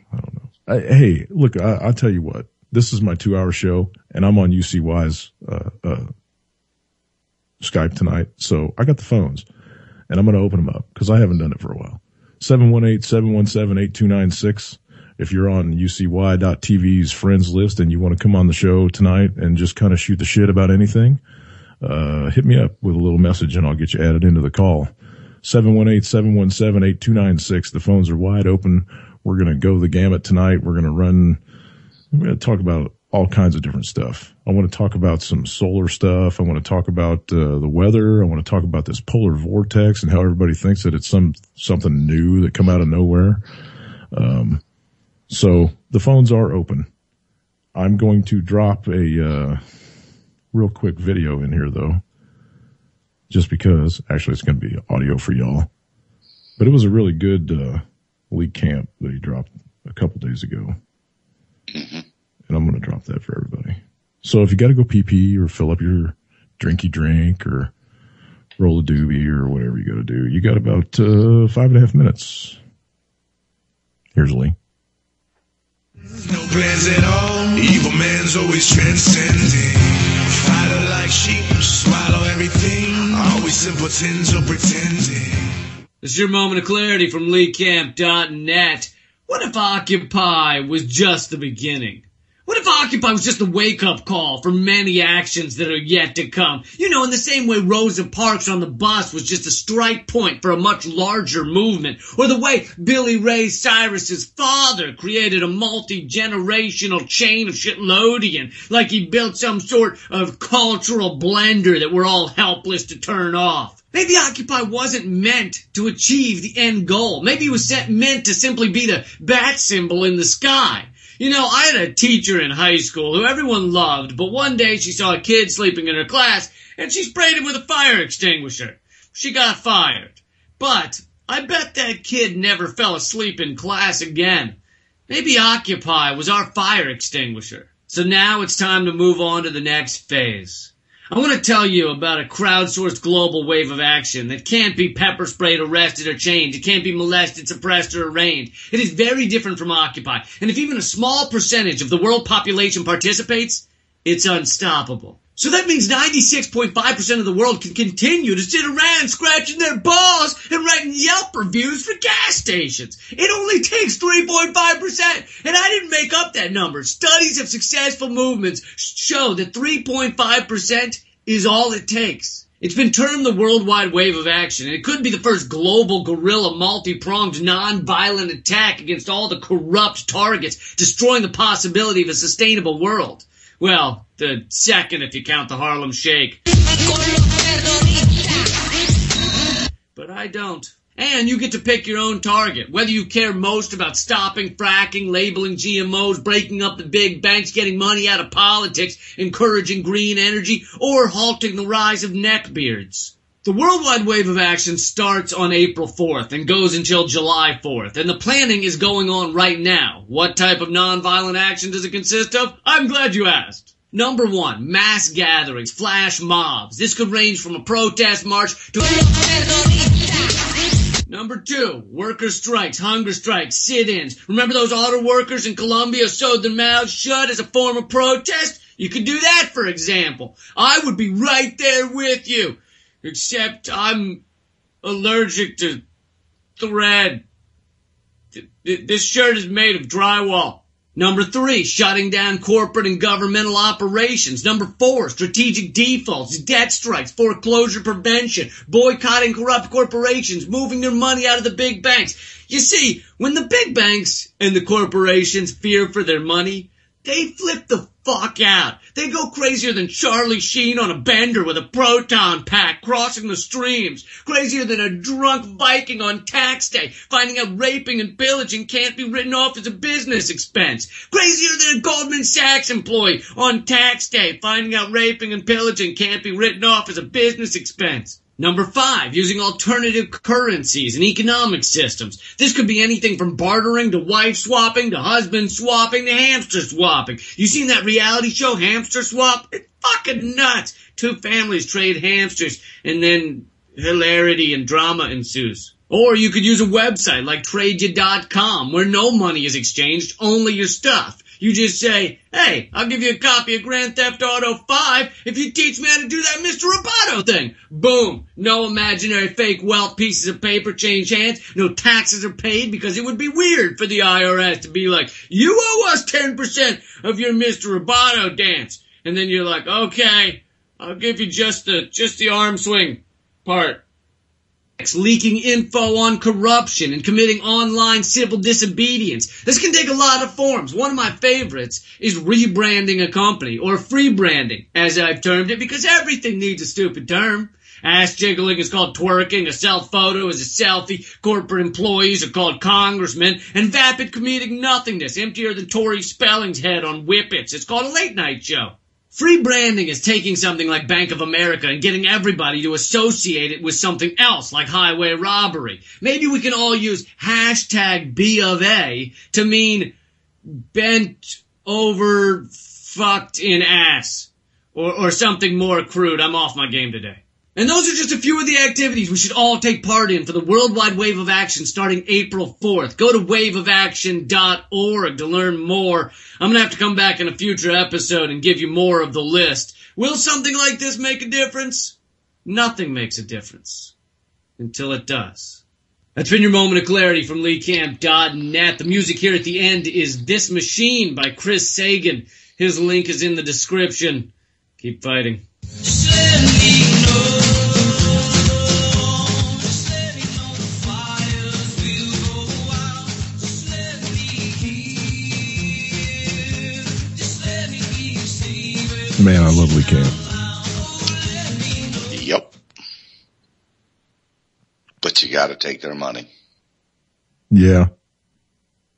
Hey, look, I'll tell you what. This is my 2-hour show, and I'm on UCY's Skype tonight. So I got the phones, and I'm going to open them up because I haven't done it for a while. 718-717-8296. If you're on UCY.TV's friends list and you want to come on the show tonight and just kind of shoot the shit about anything, hit me up with a little message and I'll get you added into the call. 718-717-8296. The phones are wide open. We're going to go the gamut tonight. We're going to talk about all kinds of different stuff. I want to talk about some solar stuff. I want to talk about the weather. I want to talk about this polar vortex and how everybody thinks that it's something new that come out of nowhere. So the phones are open. I'm going to drop a real quick video in here, though, just because. Actually, it's going to be audio for y'all. But it was a really good leak camp that he dropped a couple days ago. Mm-hmm. And I'm going to drop that for everybody. So if you got to go pee-pee or fill up your drinky drink or roll a doobie or whatever you got to do. You got about 5.5 minutes. Here's Lee. No plans at all. Evil man's always transcending. Fighter like sheep, swallow everything. Always simpletons or pretending. This is your moment of clarity from LeeCamp.net. What if Occupy was just the beginning? What if Occupy was just a wake-up call for many actions that are yet to come? You know, in the same way Rosa Parks on the bus was just a strike point for a much larger movement. Or the way Billy Ray Cyrus's father created a multi-generational chain of shitlodian, like he built some sort of cultural blender that we're all helpless to turn off. Maybe Occupy wasn't meant to achieve the end goal. Maybe it was meant to simply be the bat symbol in the sky. You know, I had a teacher in high school who everyone loved, but one day she saw a kid sleeping in her class, and she sprayed him with a fire extinguisher. She got fired. But I bet that kid never fell asleep in class again. Maybe Occupy was our fire extinguisher. So now it's time to move on to the next phase. I want to tell you about a crowdsourced global wave of action that can't be pepper sprayed, arrested, or chained. It can't be molested, suppressed, or arraigned. It is very different from Occupy. And if even a small percentage of the world population participates, it's unstoppable. So that means 96.5% of the world can continue to sit around scratching their balls and writing Yelp reviews for gas stations. It only takes 3.5%. And I didn't make up that number. Studies of successful movements show that 3.5% is all it takes. It's been termed the worldwide wave of action, and it could be the first global guerrilla multi-pronged non-violent attack against all the corrupt targets, destroying the possibility of a sustainable world. Well, the second if you count the Harlem Shake. But I don't. And you get to pick your own target. Whether you care most about stopping fracking, labeling GMOs, breaking up the big banks, getting money out of politics, encouraging green energy, or halting the rise of neckbeards. The worldwide wave of action starts on April 4th and goes until July 4th, and the planning is going on right now. What type of nonviolent action does it consist of? I'm glad you asked. Number 1, mass gatherings, flash mobs. This could range from a protest march to... Number 2, worker strikes, hunger strikes, sit-ins. Remember those auto workers in Colombia sewed their mouths shut as a form of protest? You could do that, for example. I would be right there with you. Except I'm allergic to thread. This shirt is made of drywall. Number 3, shutting down corporate and governmental operations. Number 4, strategic defaults, debt strikes, foreclosure prevention, boycotting corrupt corporations, moving their money out of the big banks. You see, when the big banks and the corporations fear for their money, they flip the fuck out. They go crazier than Charlie Sheen on a bender with a proton pack crossing the streams. Crazier than a drunk Viking on tax day, finding out raping and pillaging can't be written off as a business expense. Crazier than a Goldman Sachs employee on tax day, finding out raping and pillaging can't be written off as a business expense. Number 5, using alternative currencies and economic systems. This could be anything from bartering to wife swapping to husband swapping to hamster swapping. You seen that reality show, Hamster Swap? It's fucking nuts. 2 families trade hamsters and then hilarity and drama ensues. Or you could use a website like TradeYa.com where no money is exchanged, only your stuff. You just say, hey, I'll give you a copy of Grand Theft Auto 5 if you teach me how to do that Mr. Roboto thing. Boom. No imaginary fake wealth pieces of paper change hands. No taxes are paid because it would be weird for the IRS to be like, you owe us 10% of your Mr. Roboto dance. And then you're like, okay, I'll give you just the arm swing part. Leaking info on corruption and committing online civil disobedience. This can take a lot of forms. One of my favorites is rebranding a company, or free branding, as I've termed it, because everything needs a stupid term. Ass jiggling is called twerking, a self-photo is a selfie, corporate employees are called congressmen, and vapid comedic nothingness, emptier than Tory Spelling's head on Whippets. It's called a late-night show. Free branding is taking something like Bank of America and getting everybody to associate it with something else, like highway robbery. Maybe we can all use hashtag B of A to mean bent over fucked in ass. Or something more crude. I'm off my game today. And those are just a few of the activities we should all take part in for the worldwide wave of action starting April 4th. Go to waveofaction.org to learn more. I'm going to have to come back in a future episode and give you more of the list. Will something like this make a difference? Nothing makes a difference until it does. That's been your moment of clarity from LeeCamp.net. The music here at the end is This Machine by Chris Sagan. His link is in the description. Keep fighting. Just let me know. Just let me know the fires will go out. Just let me hear. Just let me be your savior. Man, I love Lee Camp. Yep. But you got to take their money. Yeah.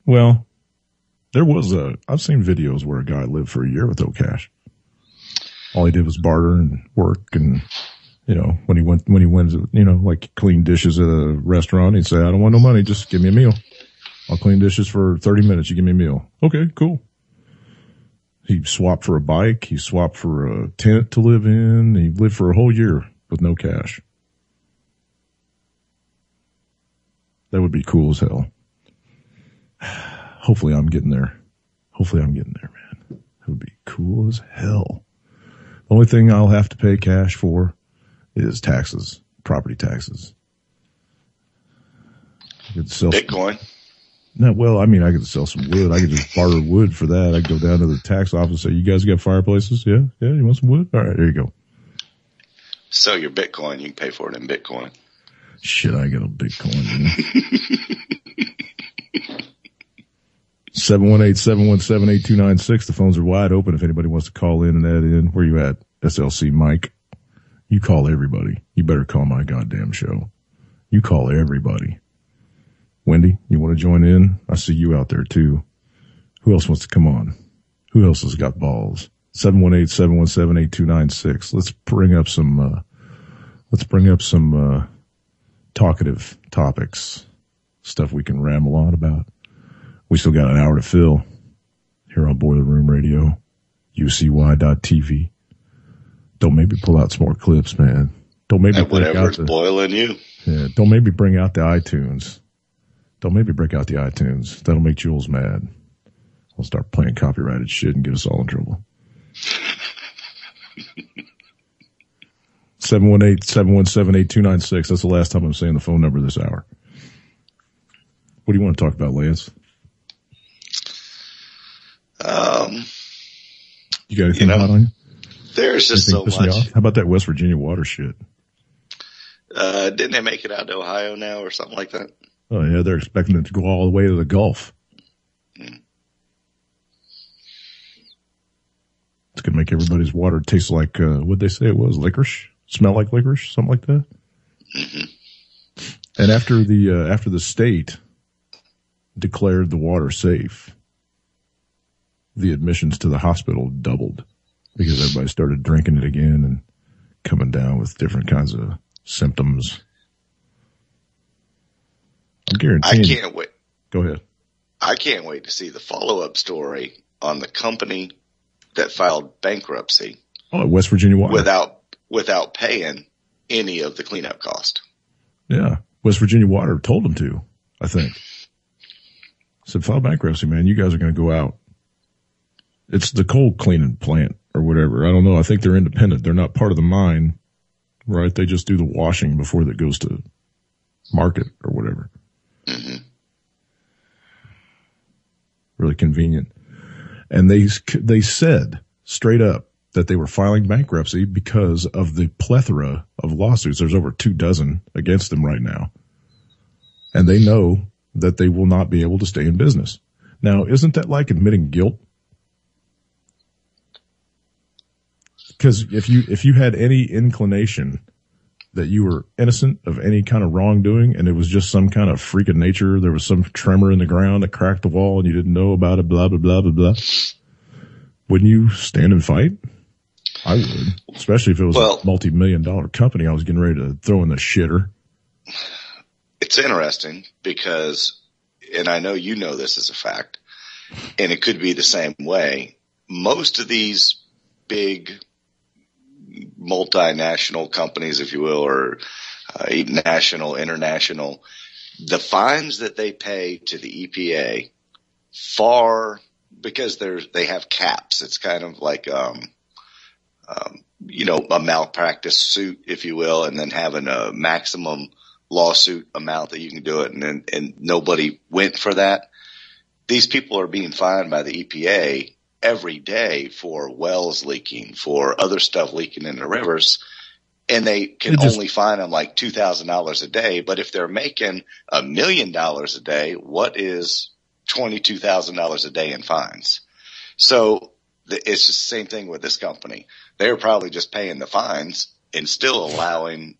Well, I've seen videos where a guy lived for a year with no cash. All he did was barter and work, and when he went, like clean dishes at a restaurant, he'd say, "I don't want no money, just give me a meal. I'll clean dishes for 30 minutes. You give me a meal." Okay, cool. He swapped for a bike. He swapped for a tent to live in. He lived for a whole year with no cash. That would be cool as hell. Hopefully I'm getting there. Man. That would be cool as hell. The only thing I'll have to pay cash for is taxes, property taxes. I could sell Bitcoin. I could sell some wood. I could just barter wood for that. I could go down to the tax office and say, "You guys got fireplaces? Yeah, you want some wood? All right, there you go." Sell your Bitcoin. You can pay for it in Bitcoin. Shit, I got a Bitcoin. 718-717-8296. The phones are wide open if anybody wants to call in and add in. Where you at, SLC Mike? You call everybody. You better call my goddamn show. You call everybody. Wendy, you want to join in? I see you out there too. Who else wants to come on? Who else has got balls? 718-717-8296. Let's bring up some talkative topics. Stuff we can ramble on about. We still got an hour to fill here on Boiler Room Radio, UCY.TV. Don't maybe pull out some more clips, man. Don't maybe and whatever's boiling you. Yeah, don't maybe bring out the iTunes. Don't maybe break out the iTunes. That'll make Jules mad. I'll start playing copyrighted shit and get us all in trouble. 718-717-8296. That's the last time I'm saying the phone number this hour. What do you want to talk about, Lance? You got anything hot on you? There's just so much. How about that West Virginia water shit? Didn't they make it out to Ohio now or something like that? Oh, yeah, they're expecting it to go all the way to the Gulf. Mm. It's going to make everybody's water taste like, what'd they say it was? Licorice? Smell like licorice? Something like that? Mm-hmm. And after the state declared the water safe, the admissions to the hospital doubled because everybody started drinking it again and coming down with different kinds of symptoms. I'm guaranteeing. I can't wait. Go ahead. I can't wait to see the follow-up story on the company that filed bankruptcy. Oh, West Virginia Water. Without paying any of the cleanup cost. Yeah. West Virginia Water told them to, I think. Said, file bankruptcy, man. You guys are going to go out. It's the coal cleaning plant or whatever. I don't know. I think they're independent. They're not part of the mine, right? They just do the washing before that goes to market or whatever. Mm-hmm. Really convenient. And they said straight up that they were filing bankruptcy because of the plethora of lawsuits. There's over 24 against them right now. And they know that they will not be able to stay in business. Now, isn't that like admitting guilt? Because if you had any inclination that you were innocent of any kind of wrongdoing and it was just some kind of freak of nature, there was some tremor in the ground that cracked the wall and you didn't know about it, blah, blah, blah, blah, blah, wouldn't you stand and fight? I would, especially if it was a multi-million-dollar company I was getting ready to throw in the shitter. It's interesting because, and I know you know this as a fact, and it could be the same way, most of these big multinational companies, if you will, or even national, international, the fines that they pay to the EPA because they have caps. It's kind of like, a malpractice suit, if you will, and then having a maximum lawsuit amount that you can do it. And nobody went for that. These people are being fined by the EPA every day for wells leaking, for other stuff leaking in the rivers. And they can only fine them like $2,000 a day. But if they're making $1 million a day, what is $22,000 a day in fines? So it's just the same thing with this company. They're probably just paying the fines and still allowing,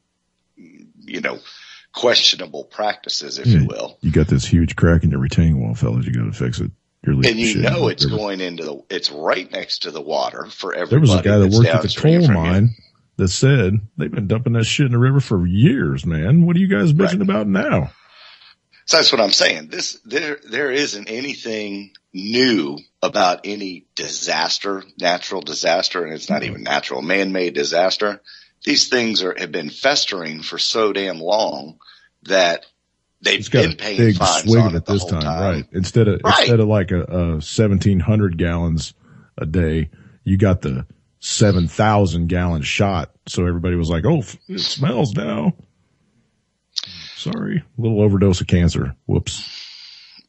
questionable practices, if you will. You got this huge crack in your retaining wall, fellas. You got to fix it. And it's going it's right next to the water for everybody. There was a guy that worked at the coal mine that said they've been dumping that shit in the river for years, man. What are you guys bitching about now? So that's what I'm saying. There isn't anything new about any disaster, natural disaster, and it's not even natural, man-made disaster. These things have been festering for so damn long that they've been paying fines on it this time. Right. Instead of like a 1,700 gallons a day, you got the 7,000 gallon shot. So everybody was like, "Oh, it smells now." Sorry, a little overdose of cancer. Whoops.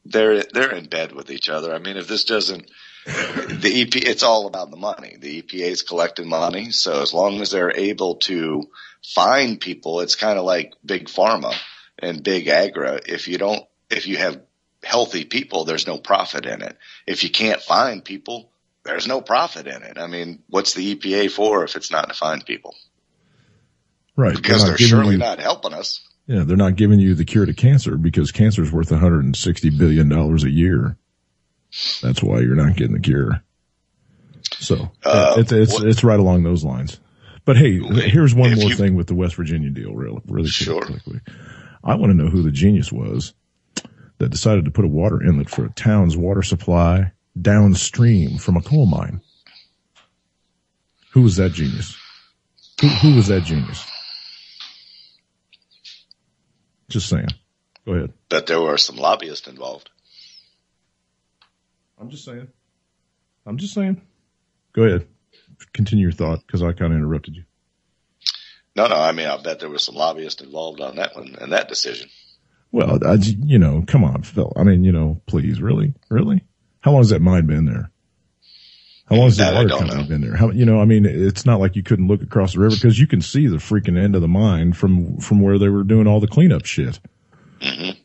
They're in bed with each other. I mean, if this doesn't, the EP, it's all about the money. The EPA is collecting money. So as long as they're able to fine people, it's kind of like big pharma and big agri. If you have healthy people, there's no profit in it. If you can't find people, there's no profit in it. I mean, what's the EPA for if it's not to find people? Right. Because they're surely not helping us. Yeah, they're not giving you the cure to cancer because cancer is worth $160 billion a year. That's why you're not getting the cure. So it's right along those lines. But hey, here's one more thing with the West Virginia deal, really quickly. I want to know who the genius was that decided to put a water inlet for a town's water supply downstream from a coal mine. Who was that genius? Who was that genius? Just saying. Go ahead. But there were some lobbyists involved. I'm just saying. Go ahead. Continue your thought because I kind of interrupted you. No. I mean, I bet there were some lobbyists involved on that one and that decision. Well, come on, Phil. I mean, please, really? How long has that mine been there? How long has the water company been there? It's not like you couldn't look across the river because you can see the freaking end of the mine from where they were doing all the cleanup shit. Mm-hmm.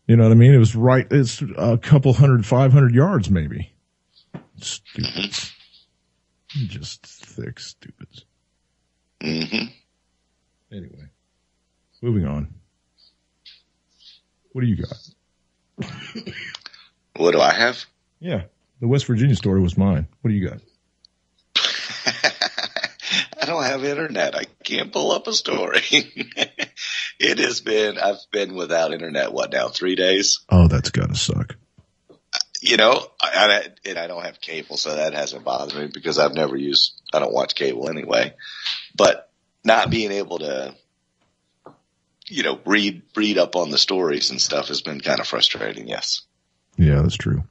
You know what I mean? It was right. It's a couple 500 yards maybe. Stupids. Just thick stupids. Mm-hmm. Anyway, moving on. What do you got? What do I have? Yeah. The West Virginia story was mine. What do you got? I don't have internet. I can't pull up a story. I've been without internet, 3 days? Oh, that's gotta suck. I don't have cable, so that hasn't bothered me because I don't watch cable anyway. But not being able to, read up on the stories and stuff has been kind of frustrating, yes. Yeah, that's true.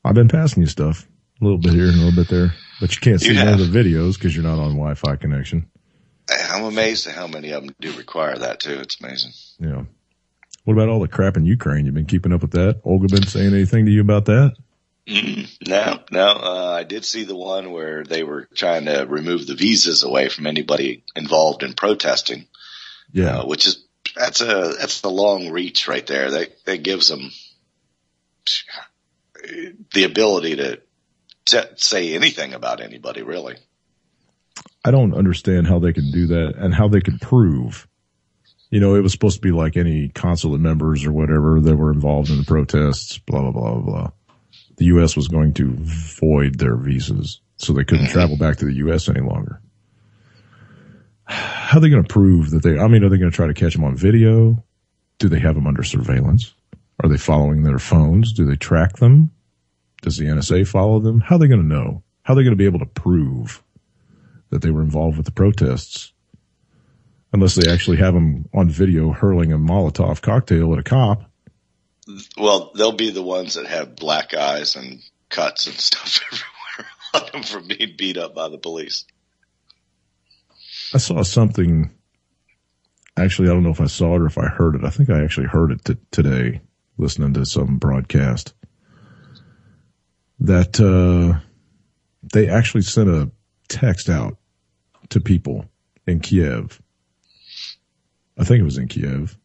I've been passing you stuff a little bit here and a little bit there, but you can't see none of the videos because you're not on Wi-Fi connection. I'm amazed at how many of them do require that too. It's amazing. Yeah. What about all the crap in Ukraine? You've been keeping up with that? Olga been saying anything to you about that? No. I did see the one where they were trying to remove the visas away from anybody involved in protesting. Yeah. That's the long reach right there. That gives them the ability to say anything about anybody, really. I don't understand how they can do that and how they could prove. It was supposed to be like any consulate members or whatever that were involved in the protests, blah, blah, blah, blah. The U.S. was going to void their visas so they couldn't travel back to the U.S. any longer. How are they going to prove that are they going to try to catch them on video? Do they have them under surveillance? Are they following their phones? Do they track them? Does the NSA follow them? How are they going to know? How are they going to be able to prove that that they were involved with the protests. Unless they actually have them on video hurling a Molotov cocktail at a cop. Well, they'll be the ones that have black eyes and cuts and stuff everywhere on them from being beat up by the police. I saw something. Actually, I don't know if I saw it or if I heard it. I think I actually heard it today, listening to some broadcast, that they actually sent a text out to people in Kiev. I think it was in Kiev.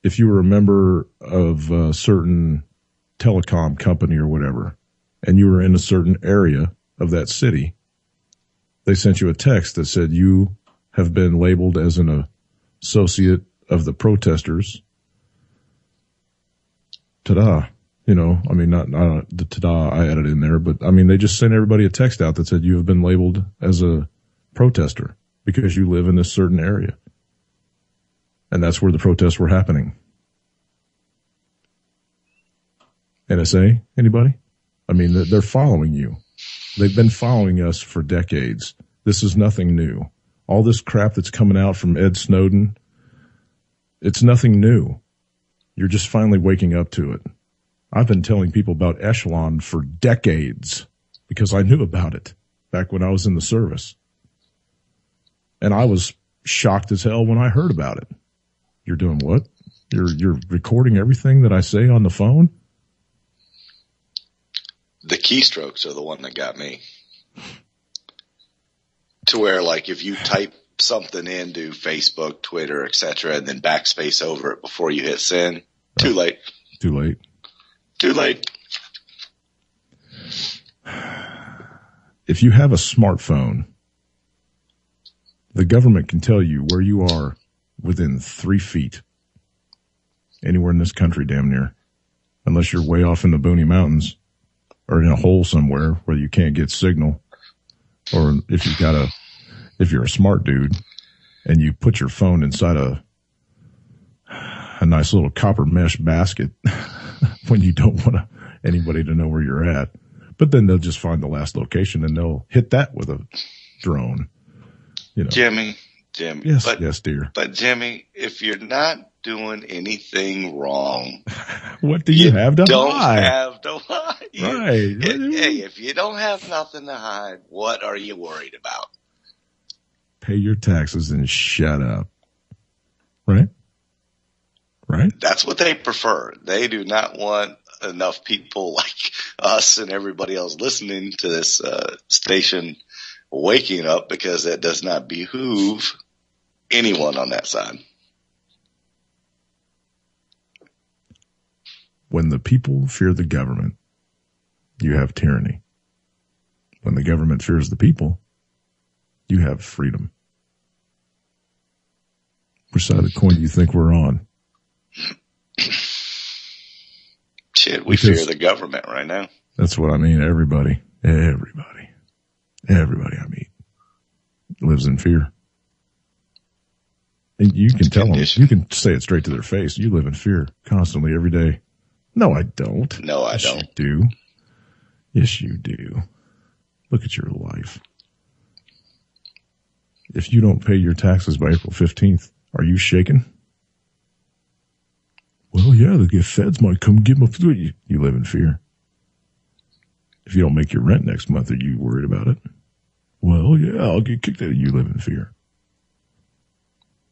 If you were a member of a certain telecom company or whatever, and you were in a certain area of that city, they sent you a text that said you have been labeled as an associate of the protesters. Ta-da. You know, I mean, not the ta-da I added in there, but I mean, they just sent everybody a text out that said you have been labeled as a protester because you live in this certain area. And that's where the protests were happening. NSA, anybody? I mean, they're following you. They've been following us for decades. This is nothing new. All this crap that's coming out from Ed Snowden, it's nothing new. You're just finally waking up to it. I've been telling people about Echelon for decades because I knew about it back when I was in the service. And I was shocked as hell when I heard about it. You're doing what? You're recording everything that I say on the phone? The keystrokes are the one that got me. To where, like, if you type something into Facebook, Twitter, etc., and then backspace over it before you hit send, too late. Too late. Too late. If you have a smartphone, the government can tell you where you are within 3 feet. Anywhere in this country, damn near. Unless you're way off in the Booney Mountains or in a hole somewhere where you can't get signal. Or if you're a smart dude and you put your phone inside a nice little copper mesh basket when you don't want anybody to know where you're at. But then they'll just find the last location and they'll hit that with a drone. You know. Jimmy. Yes, dear. But Jimmy, if you're not doing anything wrong, what do you have to hide? Have to hide. Right. Hey, if you don't have nothing to hide, what are you worried about? Pay your taxes and shut up. Right? Right? That's what they prefer. They do not want enough people like us and everybody else listening to this station waking up, because that does not behoove anyone on that side. When the people fear the government, you have tyranny. When the government fears the people, you have freedom. Which side of the coin do you think we're on? Shit, we fear the government right now. That's what I mean. Everybody I meet lives in fear. And you can tell them, you can say it straight to their face. You live in fear constantly every day. No, I don't. No, I don't. You do. Yes, you do. Look at your life. If you don't pay your taxes by April 15th, are you shaken? Well, yeah, the feds might come get my food. You live in fear. If you don't make your rent next month, are you worried about it? Well, yeah, I'll get kicked out. You live in fear.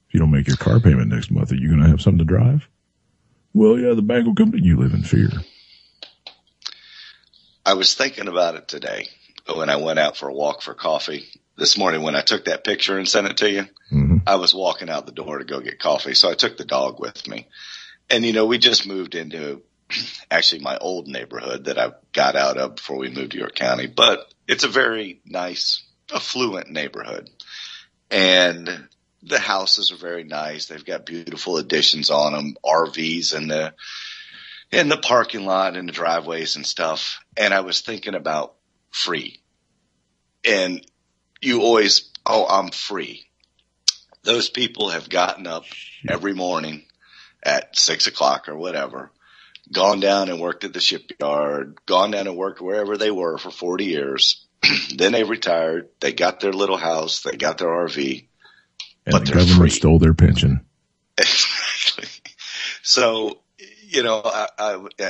If you don't make your car payment next month, are you going to have something to drive? Well, yeah, the bank will come to you. Live in fear. I was thinking about it today when I went out for a walk for coffee. This morning when I took that picture and sent it to you, I was walking out the door to go get coffee. So I took the dog with me. And, you know, we just moved into actually my old neighborhood that I got out of before we moved to York County. But it's a very nice, affluent neighborhood. And the houses are very nice. They've got beautiful additions on them, RVs in the parking lot and the driveways and stuff. And I was thinking about free. And you always, I'm free. Those people have gotten up every morning at 6 o'clock or whatever, gone down and worked at the shipyard, gone down and worked wherever they were for 40 years, Then they retired. They got their little house. They got their RV. And but the they're government free. stole their pension. Exactly. So, you know,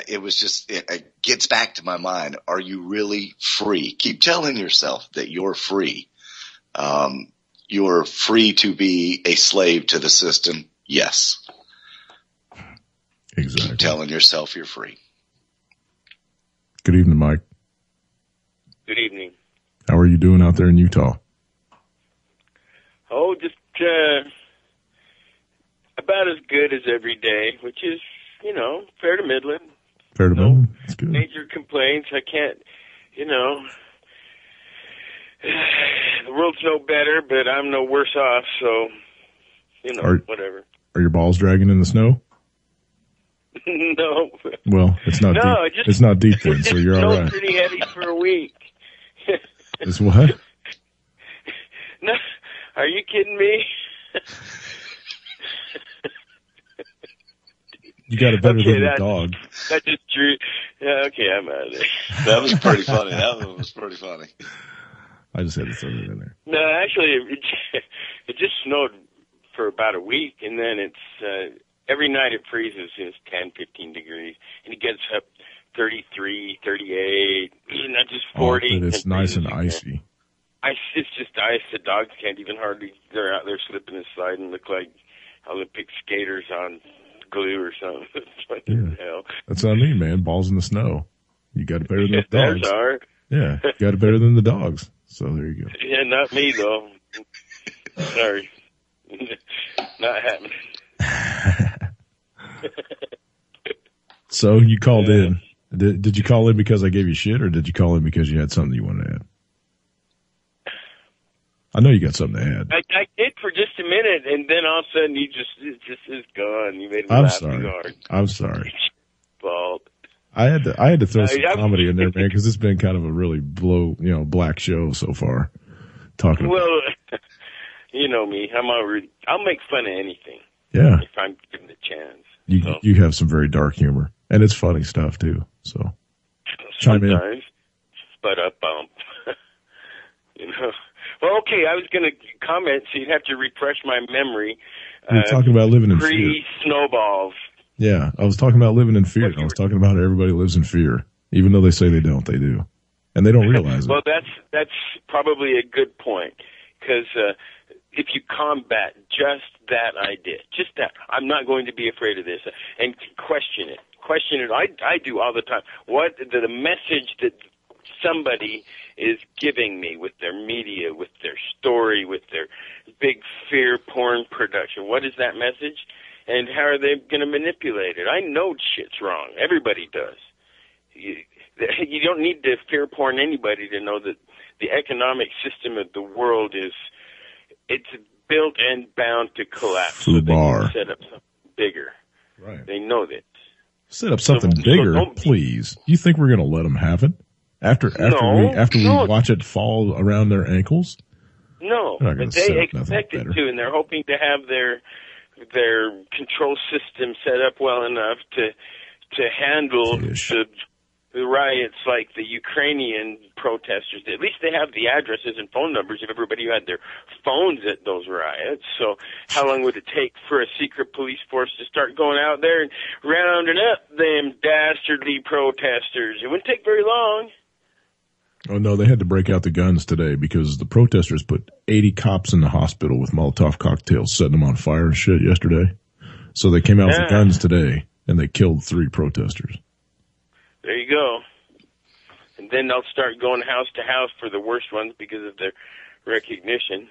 it was just, it gets back to my mind. Are you really free? Keep telling yourself that you're free. You're free to be a slave to the system. Yes. Exactly. Keep telling yourself you're free. Good evening, Mike. Good evening. How are you doing out there in Utah? Oh, just about as good as every day, which is, you know, fair to middling. Fair to No That's good. major complaints. I can't, you know, the world's no better, but I'm no worse off, so, you know, whatever. Are your balls dragging in the snow? No. Well, it's not deep. It's not deep then, so you're all right. Pretty heavy for a week. It's what? No, are you kidding me? You got it better than the dog. That just drew. Yeah, okay, I'm out of there. That was pretty funny. That one was pretty funny. I just had to throw it in there. No, actually, it just snowed for about a week, and then it's every night it freezes. It's 10, 15 degrees, and it gets up 33, 38, not just 40. Oh, but it's nice and icy. It's just ice. The dogs can't even hardly. They're out there slipping and sliding, look like Olympic skaters on glue or something. What the hell? That's what I mean, man. Balls in the snow. You got it better than the dogs. Theirs are. Yeah, you got it better than the dogs. So there you go. Yeah, not me though. Sorry, not happening. So you called in. Did you call in because I gave you shit, or did you call in because you had something you wanted to add? I know you got something to add. I did for just a minute, and then all of a sudden it just is gone. You made me I'm laugh sorry. too hard. I'm sorry. Fault. I had to throw some comedy in there, man, because it's been kind of a really black show so far. Well, you know me. I'll make fun of anything. Yeah. If I'm given the chance. You have some very dark humor, and it's funny stuff too. So chime in. Sometimes, but a bump. You know. Well, okay, I was going to comment, so you'd have to refresh my memory. You're talking about living in fear. Pre-snowballs. Yeah, I was talking about living in fear. I was talking about how everybody lives in fear. Even though they say they don't, they do. And they don't realize it. Well, that's probably a good point. Because if you combat just that idea, just that, I'm not going to be afraid of this, and question it. I do all the time. What the message that somebody is giving me with their media, with their story, with their big fear porn production. What is that message? And how are they going to manipulate it? I know shit's wrong. Everybody does. You don't need to fear porn anybody to know that the economic system of the world it's built and bound to collapse. So they can set up something bigger. Right. They know that. Set up something bigger, please. You think we're going to let them have it? After we watch it fall around their ankles? No, but they expect it to, and they're hoping to have their control system set up well enough to handle the riots like the Ukrainian protesters did. At least they have the addresses and phone numbers of everybody who had their phones at those riots. So how long would it take for a secret police force to start going out there and rounding up them dastardly protesters? It wouldn't take very long. Oh, no, they had to break out the guns today because the protesters put 80 cops in the hospital with Molotov cocktails, setting them on fire and shit yesterday. So they came out with the guns today, and they killed 3 protesters. There you go. And then they'll start going house to house for the worst ones because of their recognition.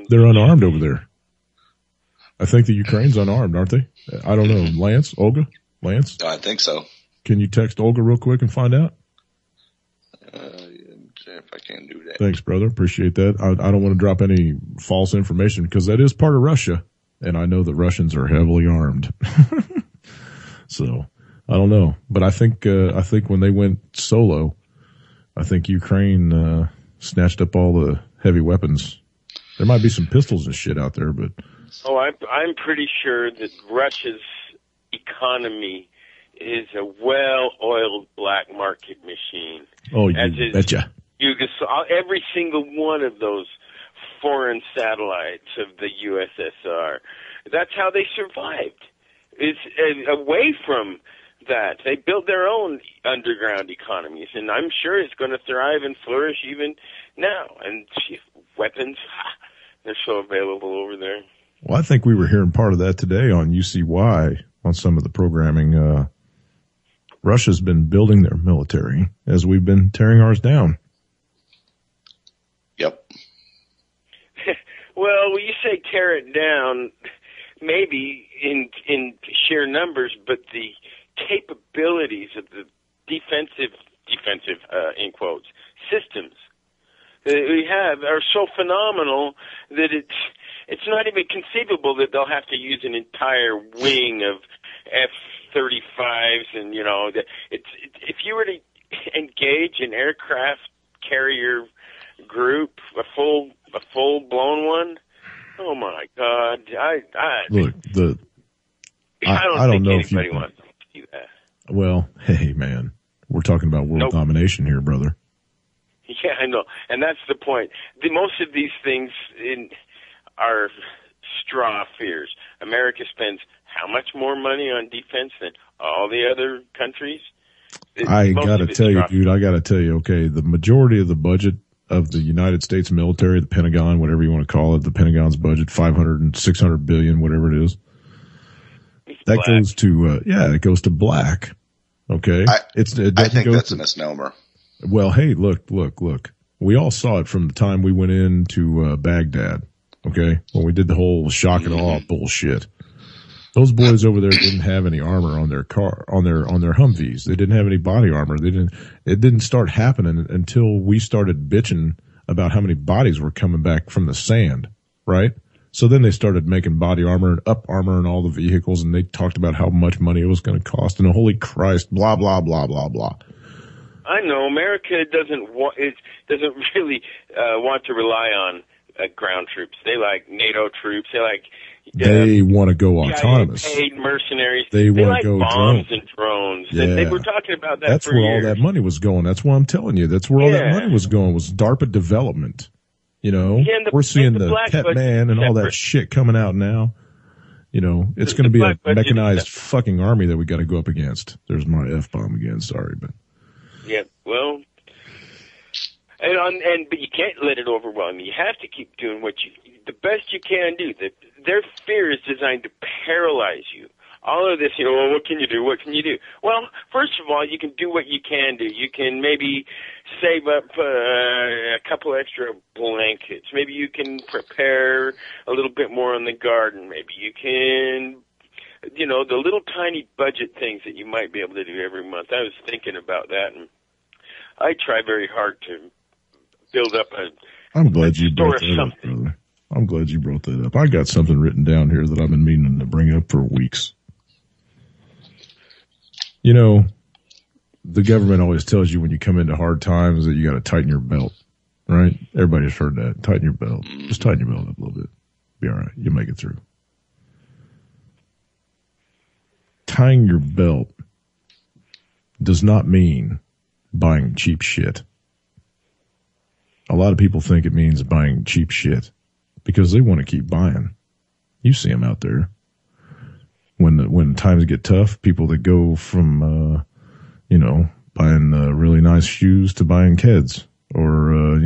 They're unarmed over there. I think the Ukraine's unarmed, aren't they? I don't know. Lance? Olga? Lance? I think so. Can you text Olga real quick and find out? If I can do that. Thanks, brother. Appreciate that. I don't want to drop any false information because that is part of Russia, and I know that Russians are heavily armed. So I don't know, but I think when they went solo, I think Ukraine snatched up all the heavy weapons. There might be some pistols and shit out there, but I'm pretty sure that Russia's economy is a well-oiled black market machine. Oh, you betcha. every single one of those foreign satellites of the USSR. That's how they survived. It's away from that. They built their own underground economies, and I'm sure it's going to thrive and flourish even now. And weapons, they're so available over there. Well, I think we were hearing part of that today on UCY on some of the programming. Russia's been building their military as we've been tearing ours down. Yep. Well, when you say tear it down, maybe in sheer numbers, but the capabilities of the defensive in quotes systems that we have are so phenomenal that it's not even conceivable that they'll have to use an entire wing of F-35s, and if you were to engage an aircraft carrier group, a full blown one. Oh my God! Look, I don't think know anybody wants to see that. Well, hey man, we're talking about world domination here, brother. Yeah, I know, and that's the point. Most of these things are straw fears. America spends how much more money on defense than all the other countries? I gotta tell you, dude. Okay, the majority of the budget of the United States military, the Pentagon, whatever you want to call it, the Pentagon's budget, 500 and 600 billion, whatever it is. That goes to, it goes to black. Okay. I think that's a misnomer. Well, hey, look. We all saw it from the time we went into Baghdad. Okay. When we did the whole shock and awe bullshit. Those boys over there didn't have any armor on their car, on their Humvees. They didn't have any body armor. It didn't start happening until we started bitching about how many bodies were coming back from the sand, right? So then they started making body armor and up armor and all the vehicles, and they talked about how much money it was going to cost, and holy Christ, blah, blah, blah, blah, blah. I know America doesn't really want to rely on ground troops. They like NATO troops. They want to go autonomous. Paid mercenaries. They want to go bombs and drones. Yeah. And they were talking about that. That's for where years. all that money was going. That's why I'm telling you. That's where all that money was going. Was DARPA development. We're seeing the Pet Man and all that shit coming out now. It's going to be a mechanized fucking army that we got to go up against. There's my F-bomb again. Sorry, but. Yeah. Well. But you can't let it overwhelm you. You have to keep doing the best you can do. Their fear is designed to paralyze you. All of this, what can you do? What can you do? Well, first of all, you can do what you can do. You can maybe save up a couple extra blankets. Maybe you can prepare a little bit more in the garden. Maybe you can, the little tiny budget things that you might be able to do every month. I was thinking about that, and I try very hard to build up I'm glad you brought that up, brother. I'm glad you brought that up. I got something written down here that I've been meaning to bring up for weeks. The government always tells you when you come into hard times that you got to tighten your belt, right? Everybody's heard that. Tighten your belt. Just tighten your belt up a little bit. Be all right. You'll make it through. Tying your belt does not mean buying cheap shit. A lot of people think it means buying cheap shit because they want to keep buying. You see them out there. When times get tough, people that go from, buying really nice shoes to buying kids, or,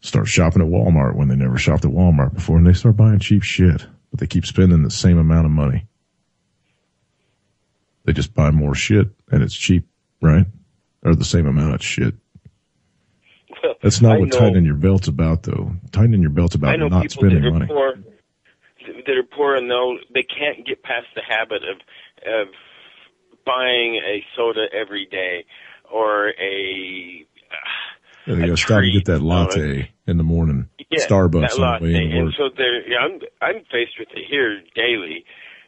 start shopping at Walmart when they never shopped at Walmart before, and they start buying cheap shit, but they keep spending the same amount of money. They just buy more shit and it's cheap, right? Or the same amount of shit. Well, that's not what tightening your belt's about, though. Tightening your belt's about not spending money. That are poor and they can't get past the habit of buying a soda every day or they gotta stop and get that latte in the morning. Yeah, Starbucks on the way in and work. so I'm faced with it here daily.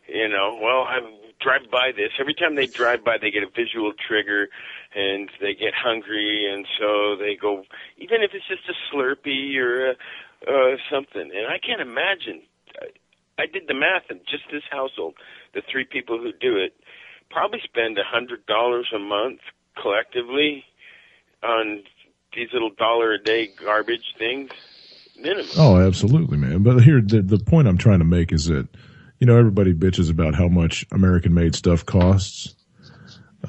I drive by this. Every time they drive by, they get a visual trigger and they get hungry, and so they go, even if it's just a Slurpee or something. And I can't imagine. I did the math, and just this household, the three people who do it, probably spend $100 a month collectively on these little $1-a-day garbage things, minimum. Oh, absolutely, man. But here, the point I'm trying to make is that, you know, everybody bitches about how much American-made stuff costs,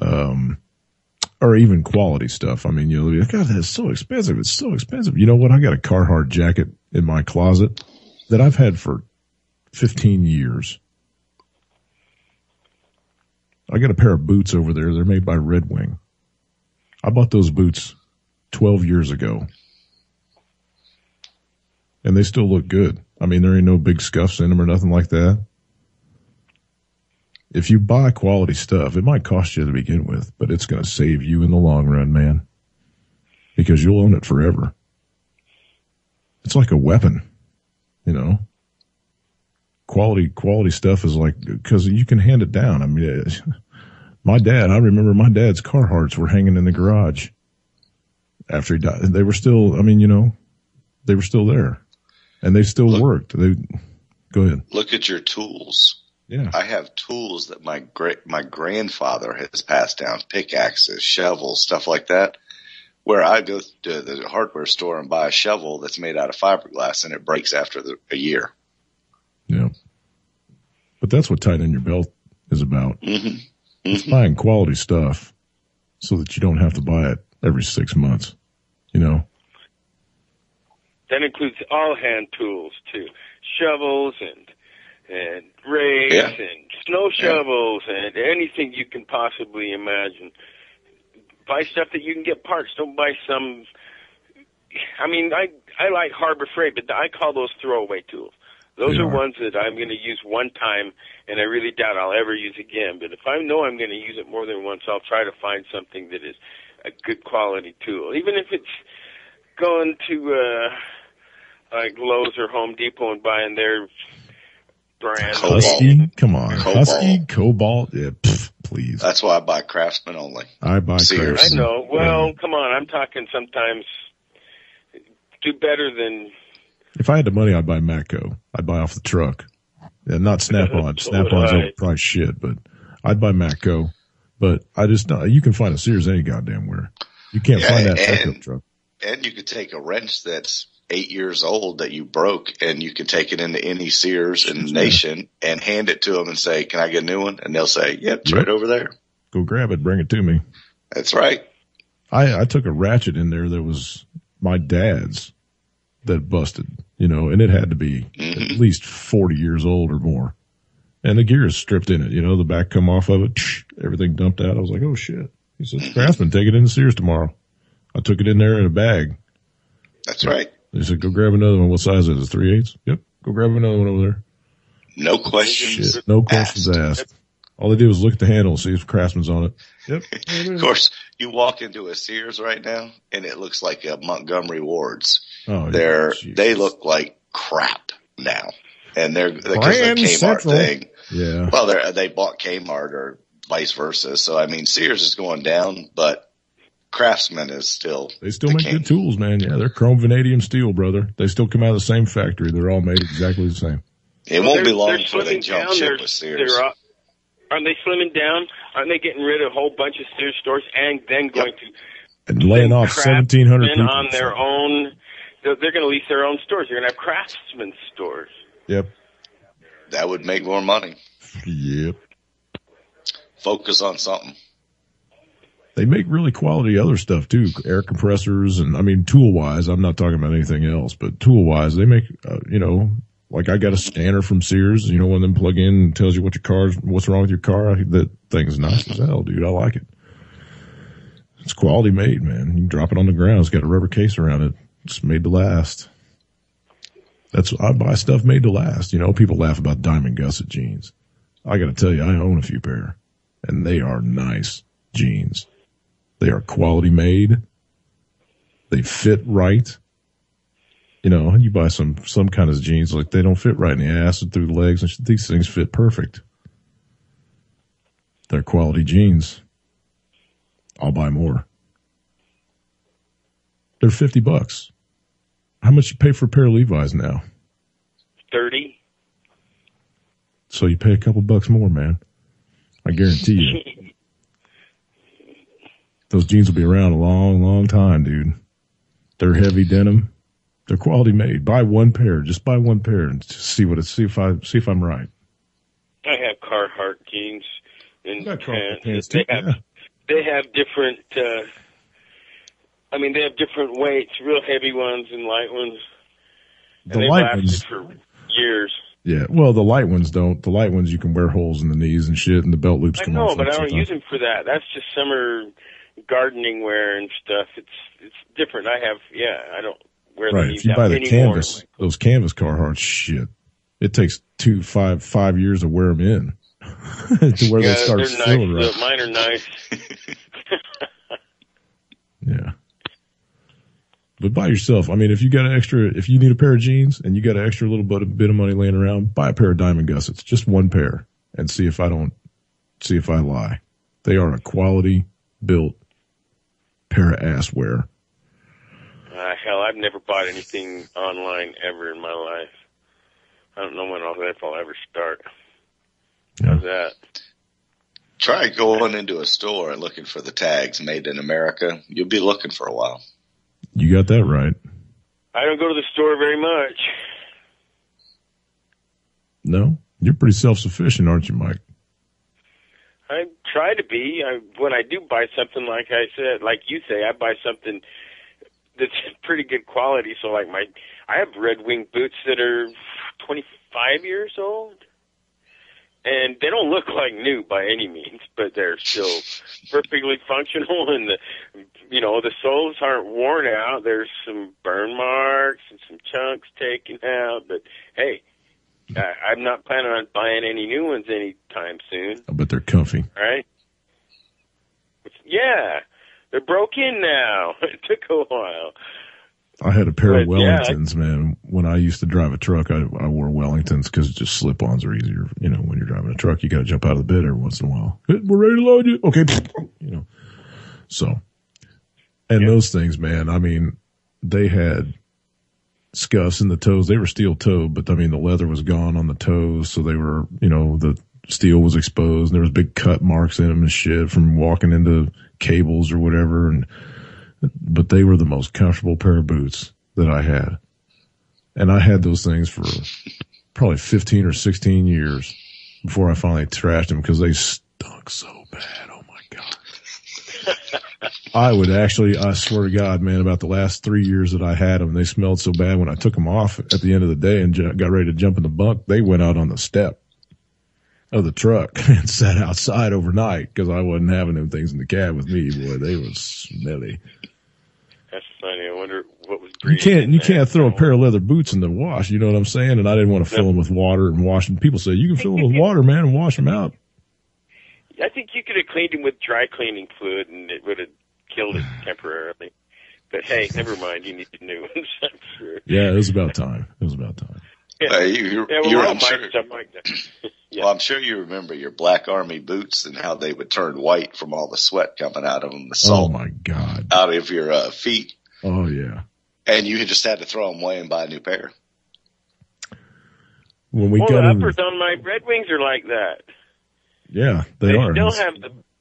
or even quality stuff. I mean, you know, God, that's so expensive. It's so expensive. You know what? I got a Carhartt jacket in my closet that I've had for 15 years. I got a pair of boots over there. They're made by Red Wing. I bought those boots 12 years ago. And they still look good. I mean, there ain't no big scuffs in them or nothing like that. If you buy quality stuff, it might cost you to begin with, but it's going to save you in the long run, man. Because you'll own it forever. It's like a weapon, you know. Quality stuff is like, because you can hand it down. I mean, I remember my dad's Carhartts were hanging in the garage after he died. They were still, I mean, you know, they were still there. And they still worked. Go ahead. Look at your tools. Yeah. I have tools that my grandfather has passed down, pickaxes, shovels, stuff like that, where I go to the hardware store and buy a shovel that's made out of fiberglass and it breaks after a year. Yeah. But that's what tightening your belt is about. Mm-hmm. It's buying quality stuff so that you don't have to buy it every 6 months, you know. That includes all hand tools too, shovels and rakes and snow shovels and anything you can possibly imagine. Buy stuff that you can get parts. Don't buy some. I mean, I like Harbor Freight, but I call those throwaway tools. Those are ones that I'm going to use one time, and I really doubt I'll ever use again. But if I know I'm going to use it more than once, I'll try to find something that is a good quality tool, even if it's going to like Lowe's or Home Depot and buying their brand. Husky, come on, Cobalt. Husky, Cobalt, yeah, please. That's why I buy Craftsman only. I buy Sears. Craftsman. I know. Well, come on. I'm talking sometimes do better than. If I had the money, I'd buy Matco. I'd buy off the truck. Yeah, not Snap-on. So Snap-on's would I. overpriced shit, but I'd buy Matco. But I just don't. You can find a Sears any goddamn where. You can't find that pickup truck. And you could take a wrench that's 8 years old that you broke, and you can take it into any Sears in the nation and hand it to them and say, "Can I get a new one?" And they'll say, "Yep, it's right over there." Go grab it, bring it to me. That's right. I took a ratchet in there that was my dad's that busted, you know, and it had to be at least 40 years old or more. And the gear is stripped in it, you know, the back come off of it, everything dumped out. I was like, oh shit. He said, Craftsman, take it into Sears tomorrow. I took it in there in a bag. That's right. They said, go grab another one. What size is it? 3/8? Yep. Go grab another one over there. No questions. Shit. No questions asked. All they did was look at the handle and see if Craftsman's on it. Yep. Of course, you walk into a Sears right now, and it looks like a Montgomery Ward's. Oh, they look like crap now, and they're because the Grand Kmart Central thing. Yeah. Well, they bought Kmart or vice versa. So I mean, Sears is going down, but Craftsman is still. They still make good tools, man. Yeah, they're chrome vanadium steel, brother. They still come out of the same factory. They're all made exactly the same. It won't be long before they jump ship with Sears. Aren't they slimming down? Aren't they getting rid of a whole bunch of Sears stores and then going to and laying off 1,700 people on their own? They're going to lease their own stores. They're going to have Craftsman stores. Yep. That would make more money. Yep. Focus on something. They make really quality other stuff too, air compressors and I mean tool wise. I'm not talking about anything else, but tool wise, they make you know. Like I got a scanner from Sears, you know, one of them plug in and tells you what's wrong with your car. That thing's nice as hell, dude. I like it. It's quality made, man. You can drop it on the ground. It's got a rubber case around it. It's made to last. I buy stuff made to last. You know, people laugh about diamond gusset jeans. I got to tell you, I own a few pair, and they are nice jeans. They are quality made. They fit right. You know, you buy some kind of jeans, like they don't fit right in the ass and through the legs, and these things fit perfect. They're quality jeans. I'll buy more. They're $50. How much you pay for a pair of Levi's now? 30. So you pay a couple bucks more, man. I guarantee you. Those jeans will be around a long, long time, dude. They're heavy denim. They're quality made. Buy one pair. Just buy one pair and see if I'm right. I have Carhartt jeans and pants too. They have different. They have different weights. Real heavy ones and light ones. The light ones for years. Yeah, well, the light ones don't. The light ones you can wear holes in the knees and shit, and the belt loops come off. I know, but I don't use them for that. That's just summer gardening wear and stuff. It's different. I don't wear them if you buy the canvas, those canvas Carhartt, shit, it takes 5 years to wear them in to where they start feeling right. Mine are nice. Yeah. But buy yourself. I mean, if you need a pair of jeans and you got an extra little bit of money laying around, buy a pair of diamond gussets, just one pair, and see if I lie. They are a quality built pair of ass wear. Hell, I've never bought anything online ever in my life. I don't know if I'll ever start. Yeah. How's that? Try going into a store and looking for the tags "Made in America." You'll be looking for a while. You got that right. I don't go to the store very much. No? You're pretty self-sufficient, aren't you, Mike? I try to be. When I do buy something, like I said, like you say, I buy something that's pretty good quality. So like I have Red Wing boots that are 25 years old. And they don't look like new by any means, but they're still perfectly functional, and the soles aren't worn out. There's some burn marks and some chunks taken out, but hey, I'm not planning on buying any new ones anytime soon. But they're comfy. Right? Yeah. They're broke in now. It took a while. I had a pair of Wellingtons, man. When I used to drive a truck, I wore Wellingtons because just slip-ons are easier. When you're driving a truck, you got to jump out of the bed every once in a while. We're ready to load you. Okay. So, and those things, man, I mean, they had scuffs in the toes. They were steel-toed, but I mean, the leather was gone on the toes. So they were, the steel was exposed, and there was big cut marks in them and shit from walking into cables or whatever. But they were the most comfortable pair of boots that I had. And I had those things for probably 15 or 16 years before I finally trashed them because they stunk so bad. Oh my God. I swear to God, man, about the last 3 years that I had them, they smelled so bad when I took them off at the end of the day and got ready to jump in the bunk. They went out on the step of the truck and sat outside overnight because I wasn't having them things in the cab with me. Boy, they were smelly. That's funny. I wonder what was you can't throw a pair of leather boots in the wash. You know what I'm saying? And I didn't want to fill them with water and wash them. People say you can fill them with water, man, and wash them out. I think you could have cleaned them with dry cleaning fluid and it would have killed it temporarily. But hey, never mind. You need new ones, I'm sure. Yeah, it was about time. Yeah. I'm sure. Stuff like that. Yeah. Well, I'm sure you remember your Black Army boots and how they would turn white from all the sweat coming out of them, the salt. Oh my God. Out of your feet. Oh yeah. And you just had to throw them away and buy a new pair. When we the got uppers on my Red Wings are like that. Yeah, they are. Still have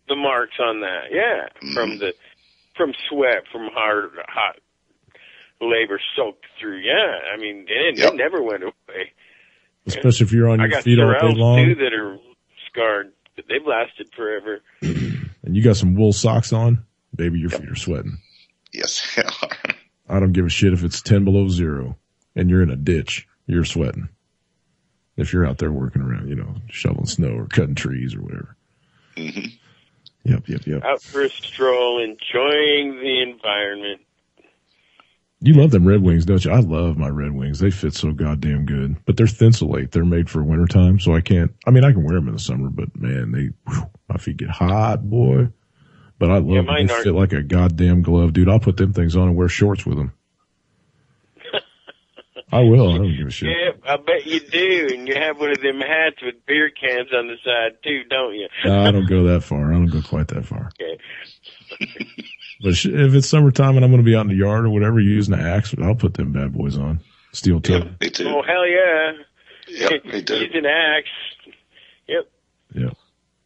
the marks on that. Yeah, from sweat, from hot labor soaked through. Yeah, I mean, it never went away. Especially if you're on your feet all day long. I got too that are scarred, but they've lasted forever. And you got some wool socks on, baby, your feet are sweating. Yes, they are. I don't give a shit if it's 10 below zero and you're in a ditch, you're sweating. If you're out there working around, shoveling snow or cutting trees or whatever. Mm-hmm. Yep. Out for a stroll, enjoying the environment. You love them Red Wings, don't you? I love my Red Wings. They fit so goddamn good. But they're Thinsulate. They're made for wintertime, so I can wear them in the summer, but man, my feet get hot, boy. But I love them. They fit like a goddamn glove. Dude, I'll put them things on and wear shorts with them. I will. I don't give a shit. Yeah, I bet you do. And you have one of them hats with beer cans on the side, too, don't you? No, I don't go that far. I don't go quite that far. Okay. But if it's summertime and I'm going to be out in the yard or whatever, using an axe, I'll put them bad boys on. Steel toe. Yep, me too. Oh, hell yeah. Yep, me too. Use an axe. Yep. Yeah.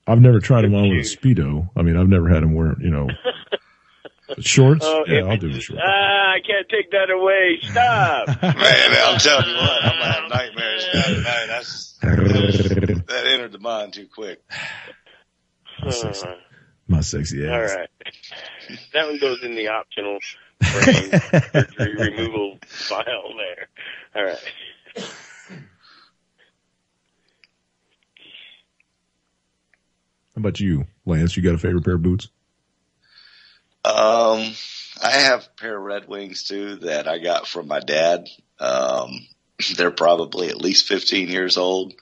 I've never tried them on with a Speedo. I mean, I've never had them wear, Shorts? Yeah, I'll do a short. I can't take that away. Stop. Man, I'm telling you what, I'm gonna have nightmares now tonight. That entered the mind too quick. My sexy ass. All right. That one goes in the optional brain surgery removal file there. All right. How about you, Lance? You got a favorite pair of boots? I have a pair of Red Wings too that I got from my dad. They're probably at least 15 years old,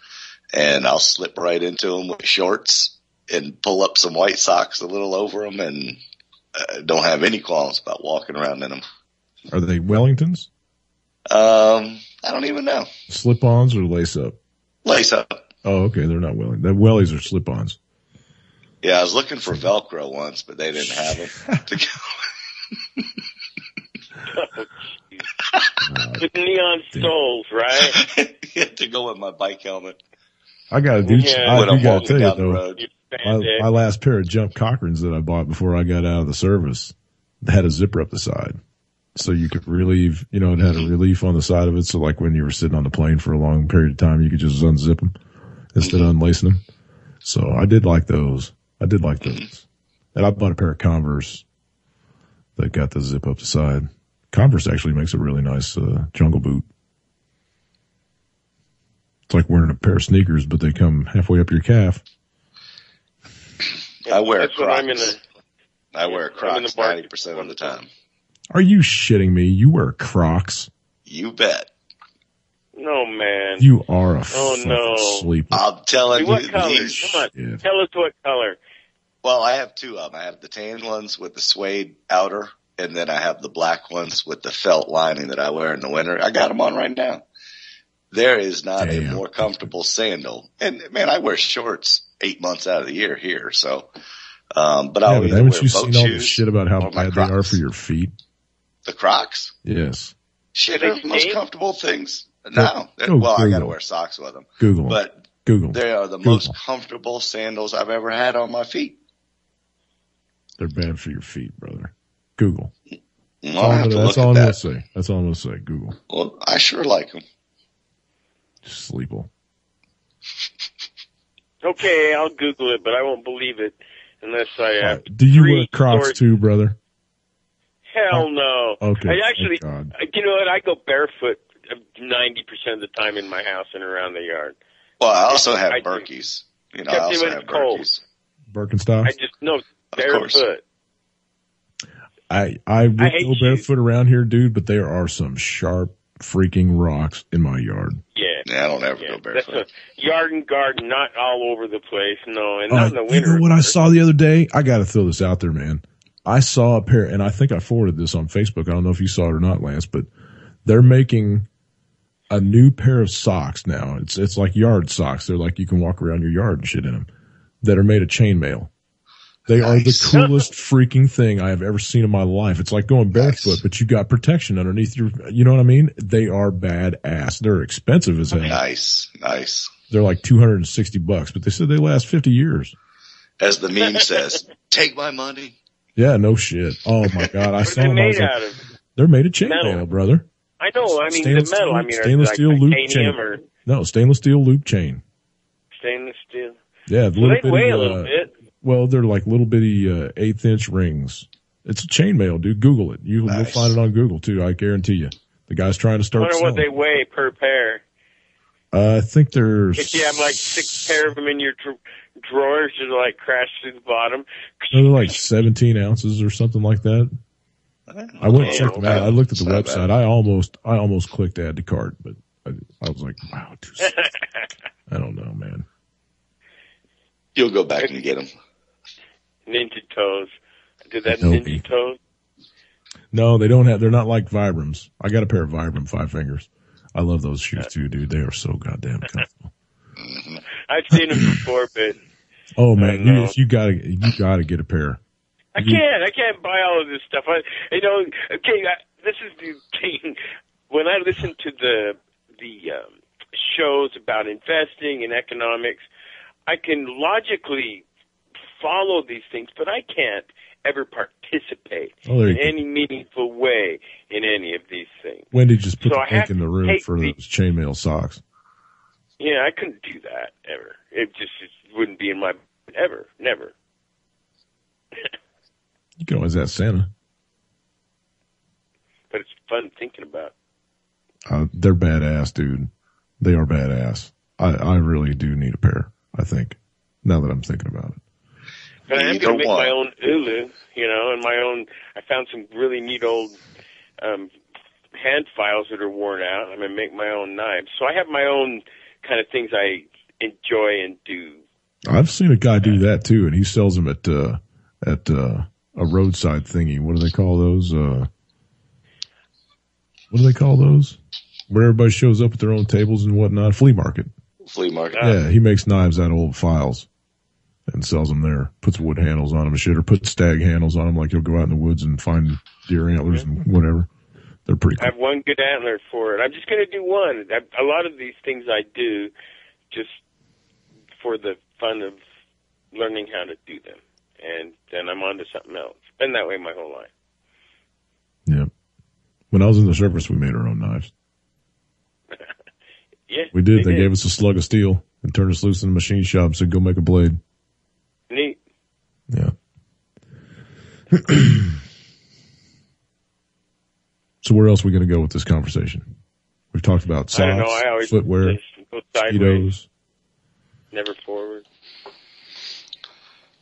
and I'll slip right into them with shorts and pull up some white socks a little over them, and don't have any qualms about walking around in them. Are they Wellingtons? I don't even know. Slip-ons or lace-up? Lace-up. Oh, okay. They're not Wellingtons. The wellies are slip-ons. Yeah, I was looking for Velcro once, but they didn't have them. With neon soles, right? Yeah, to go with my bike helmet. I got to do. Yeah, when I'm got to walking tell you down the though, road. my last pair of jump Cochranes that I bought before I got out of the service had a zipper up the side, so you could relieve. You know, it had a relief on the side of it, so like when you were sitting on the plane for a long period of time, you could just unzip them instead of unlacing them. So I did like those. And I bought a pair of Converse that got the zip up the side. Converse actually makes a really nice jungle boot. It's like wearing a pair of sneakers, but they come halfway up your calf. I wear That's Crocs. What I wear Crocs 90% of the time. Are you shitting me? You wear Crocs? You bet. No, man. You are a sleeper. I'm telling what you. color? Come on. Yeah. Tell us what color. Well, I have two of them. I have the tan ones with the suede outer, and then I have the black ones with the felt lining that I wear in the winter. I got them on right now. There is not a more comfortable sandal. And man, I wear shorts 8 months out of the year here. So, but I'll either haven't wear you boat seen all shoes this shit about how bad they are for your feet? The Crocs? Yes. Shit, they're the most comfortable things. No. Well, I got to wear socks with them. Google. But they are the most comfortable sandals I've ever had on my feet. They're bad for your feet, brother. Google. That's all I'm going to say. That's all I'm going to say. Google. Well, I sure like them. Sleeple. Okay, I'll Google it, but I won't believe it unless I have. Do you wear Crocs too, brother? Hell no. Okay. I actually, you know what? I go barefoot 90% of the time in my house and around the yard. Well, I also have Birkies. You know, I also have Birkies. Birkenstocks? I just know barefoot. I would go barefoot around here, dude, but there are some sharp freaking rocks in my yard. Yeah, I don't ever go barefoot. That's a yard and garden, not all over the place, no, and not in the winter. You know what I saw the other day? I got to throw this out there, man. I saw a pair, and I think I forwarded this on Facebook. I don't know if you saw it or not, Lance, but they're making a new pair of socks now. It's like yard socks. They're like you can walk around your yard and shit in them that are made of chainmail. They are the coolest freaking thing I have ever seen in my life. It's like going barefoot, but you got protection underneath your, you know what I mean? They are badass. They're expensive as hell. Nice. They're like $260, but they said they last 50 years. As the meme says, take my money. Yeah, no shit. Oh my God. I saw them. Made out of? They're made of chainmail, brother. I know. I mean, the metal. I mean, stainless steel loop chain. No, stainless steel loop chain. Stainless steel. Yeah, so they weigh a little bit. Well, they're like little bitty 1/8-inch rings. It's a chainmail, dude. Google it. You'll find it on Google too. I guarantee you. The guy's trying to start. I wonder what they weigh per pair. I think there's. If you have like 6 pair of them in your drawers, you like crash through the bottom. They're like 17 ounces or something like that. I went and checked them out. I looked at the website. I almost clicked add to cart, but I was like, wow, I don't know, man. You'll go back and get them. Ninja toes. Did that ninja toes? No, they don't have. They're not like Vibrams. I got a pair of Vibram 5 fingers. I love those shoes too, dude. They are so goddamn comfortable. I've seen them before, but oh man, you gotta get a pair. I can't buy all of this stuff. This is the thing. When I listen to the shows about investing and economics, I can logically follow these things, but I can't ever partake participate Oh, there in you go. any meaningful way in any of these things. Wendy just put So the I link have in the to room take for the- those chainmail socks. Yeah, I couldn't do that ever. It wouldn't be in my ever, never. You can always ask Santa. But it's fun thinking about. They're badass, dude. They are badass. I really do need a pair, I think, now that I'm thinking about it. But I am Either going to make one. my own ulu, and my own. I found some really neat old hand files that are worn out. I'm going to make my own knives. So I have my own kind of things I enjoy and do. I've seen a guy do that too, and he sells them at a roadside thingy. What do they call those? What do they call those? Where everybody shows up at their own tables and whatnot. Flea market. Flea market. Yeah, he makes knives out of old files and sells them there. Puts wood handles on them and shit, or puts stag handles on them, like he'll go out in the woods and find deer antlers and whatever. They're pretty I cool. have one good antler for it. I'm just going to do one. A lot of these things I do just for the fun of learning how to do them. And then I'm on to something else. Been that way my whole life. Yeah. When I was in the service, we made our own knives. Yeah, We did. They gave us a slug of steel and turned us loose in the machine shop and said, go make a blade. Neat. Yeah. So where else are we going to go with this conversation? We've talked about I don't know. socks, I always footwear, just go sideways, mosquitoes. never forward.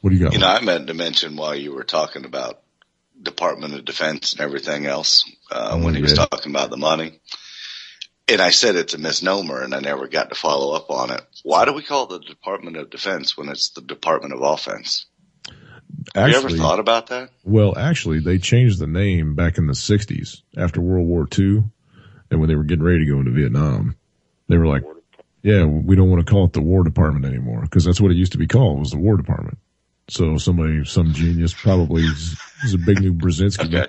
What do you got? I meant to mention while you were talking about Department of Defense and everything else, when he was talking about the money. And I said it's a misnomer, and I never got to follow up on it. Why do we call it the Department of Defense when it's the Department of Offense? Have you ever thought about that? Well, actually, they changed the name back in the 60s after World War II, and when they were getting ready to go into Vietnam, they were like, yeah, we don't want to call it the War Department anymore, because that's what it used to be called, was the War Department. So some genius, probably is a big new Brzezinski guy,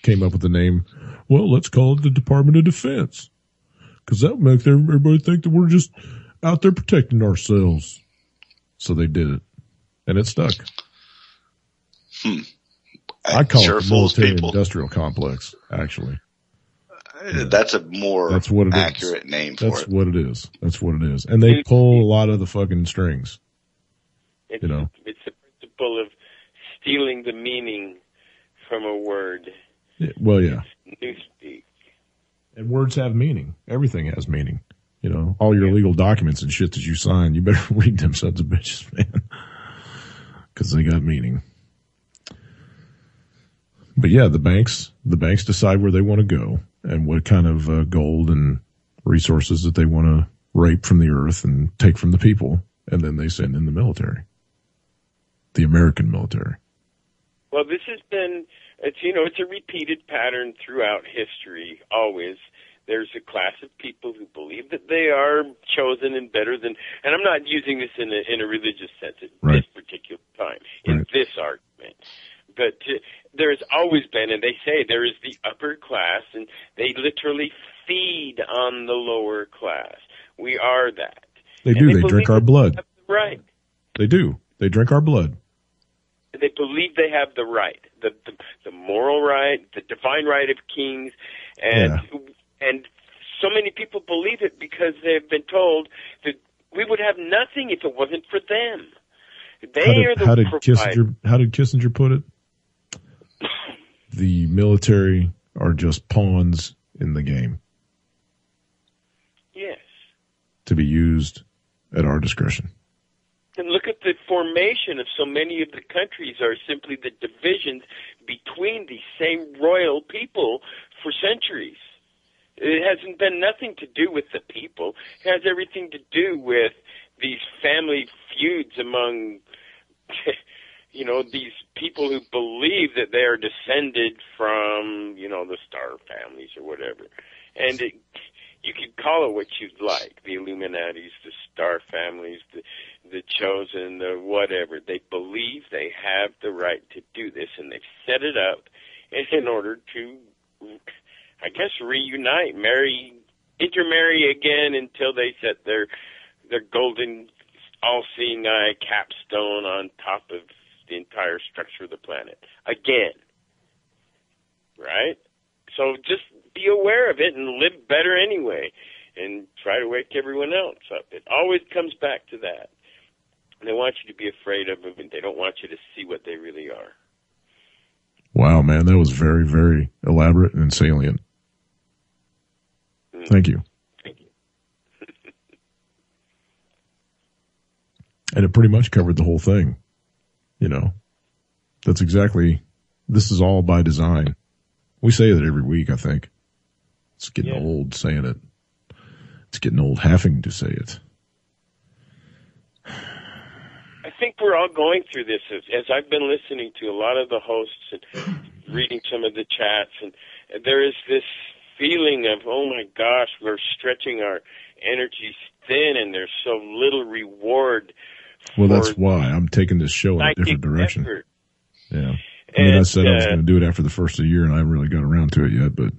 came up with the name, well, let's call it the Department of Defense, because that would make everybody think that we're just out there protecting ourselves. So they did it, and it stuck. I call it the military industrial complex, actually. That's a more accurate name for it. That's what it is. That's what it is. And they pull a lot of the fucking strings. It's the principle of stealing the meaning from a word. Yeah, well, yeah. Newspeak. And words have meaning. Everything has meaning. All your legal documents and shit that you sign, you better read them sons of bitches, man. Because they got meaning. But yeah, the banks decide where they want to go and what kind of gold and resources that they want to rape from the earth and take from the people, and then they send in the military, the American military. Well, this has been, it's a repeated pattern throughout history, always. There's a class of people who believe that they are chosen and better than, and I'm not using this in a religious sense at this particular time, in this argument. But there's always been, and they say there is the upper class, and they literally feed on the lower class. We are that. They do. They drink our blood. Right. They do. They drink our blood. They believe they have the right, the moral right, the divine right of kings, and so many people believe it because they've been told that we would have nothing if it wasn't for them. How did Kissinger put it? The military are just pawns in the game. Yes. To be used at our discretion. And look at the formation of so many of the countries are simply the divisions between these same royal people for centuries. It hasn't been nothing to do with the people. It has everything to do with these family feuds among these people who believe that they are descended from, the Star families or whatever. And you could call it what you'd like, the Illuminatis, the Star families, the Chosen, the whatever. They believe they have the right to do this, and they've set it up in order to, I guess, reunite, intermarry again until they set their golden, all-seeing eye capstone on top of the entire structure of the planet. Again. right? So just be aware of it and live better anyway, and try to wake everyone else up. It always comes back to that. They want you to be afraid of them, and they don't want you to see what they really are. Wow, man, that was very, very elaborate and salient. Thank you. Thank you. And it pretty much covered the whole thing. You know, that's exactly, this is all by design. We say that every week, I think. It's getting old saying it. It's getting old having to say it. I think we're all going through this as I've been listening to a lot of the hosts and reading some of the chats, and there is this feeling of, oh my gosh, we're stretching our energies thin and there's so little reward. Well, that's why I'm taking this show in a different direction. Effort. Yeah. I mean, I said I was going to do it after the first of the year, and I haven't really got around to it yet, but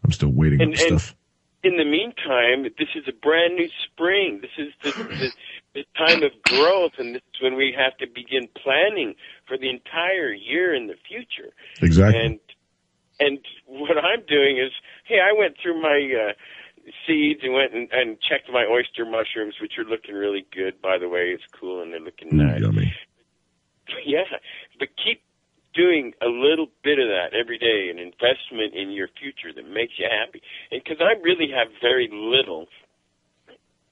I'm still waiting on stuff. In the meantime, this is a brand new spring. This is the time of growth, and this is when we have to begin planning for the entire year in the future. Exactly. And what I'm doing is, hey, I went through my seeds and went and checked my oyster mushrooms, which are looking really good, by the way. It's cool, and they're looking nice. Yummy. Yeah, but keep doing a little bit of that every day, an investment in your future that makes you happy. And because I really have very little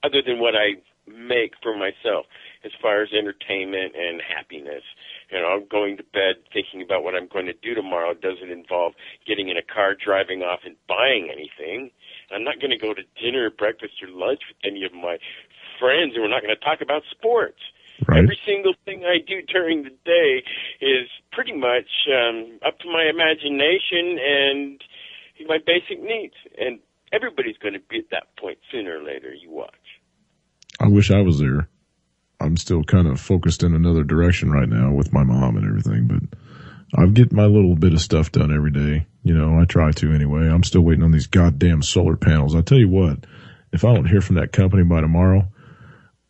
other than what I make for myself as far as entertainment and happiness. You know, going to bed thinking about what I'm going to do tomorrow doesn't involve getting in a car, driving off, and buying anything. I'm not going to go to dinner, breakfast, or lunch with any of my friends, and we're not going to talk about sports. Right. Every single thing I do during the day is pretty much up to my imagination and my basic needs. And everybody's going to be at that point sooner or later. You watch. I wish I was there. I'm still kind of focused in another direction right now with my mom and everything, but I get my little bit of stuff done every day. You know, I try to anyway. I'm still waiting on these goddamn solar panels. I tell you what, if I don't hear from that company by tomorrow,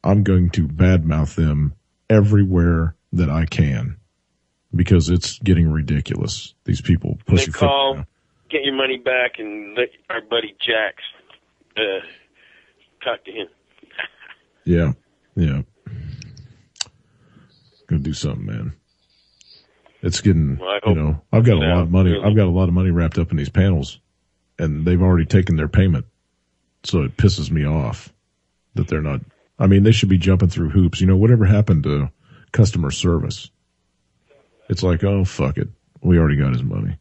I'm going to badmouth them everywhere that I can because it's getting ridiculous. These people push they call, get your money back, and let our buddy Jax talk to him. Yeah. Gonna do something, man. It's getting, I've got a lot of money. I've got a lot of money wrapped up in these panels, and they've already taken their payment. So it pisses me off that they're not. I mean, they should be jumping through hoops. You know, whatever happened to customer service? It's like, oh, fuck it. We already got his money.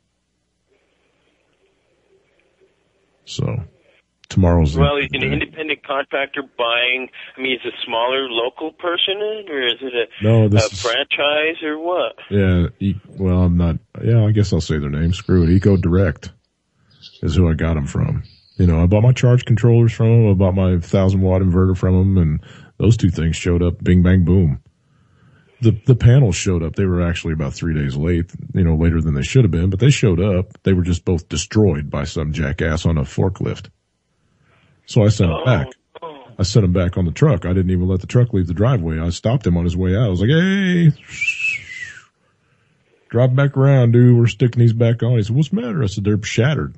So tomorrow's. Well, is an independent contractor buying? I mean, is it a smaller local person, or is it a franchise, or what? Yeah. Well, I'm not. Yeah, I guess I'll say their name. Screw it. Eco Direct is who I got them from. You know, I bought my charge controllers from them. I bought my 1,000-watt inverter from them, and those two things showed up. Bing, bang, boom. The panels showed up. They were actually about 3 days late, later than they should have been, but they showed up. They were just both destroyed by some jackass on a forklift. So I sent them back. I sent them back on the truck. I didn't even let the truck leave the driveway. I stopped him on his way out. I was like, hey, drive back around, dude. We're sticking these back on. He said, what's the matter? I said, they're shattered.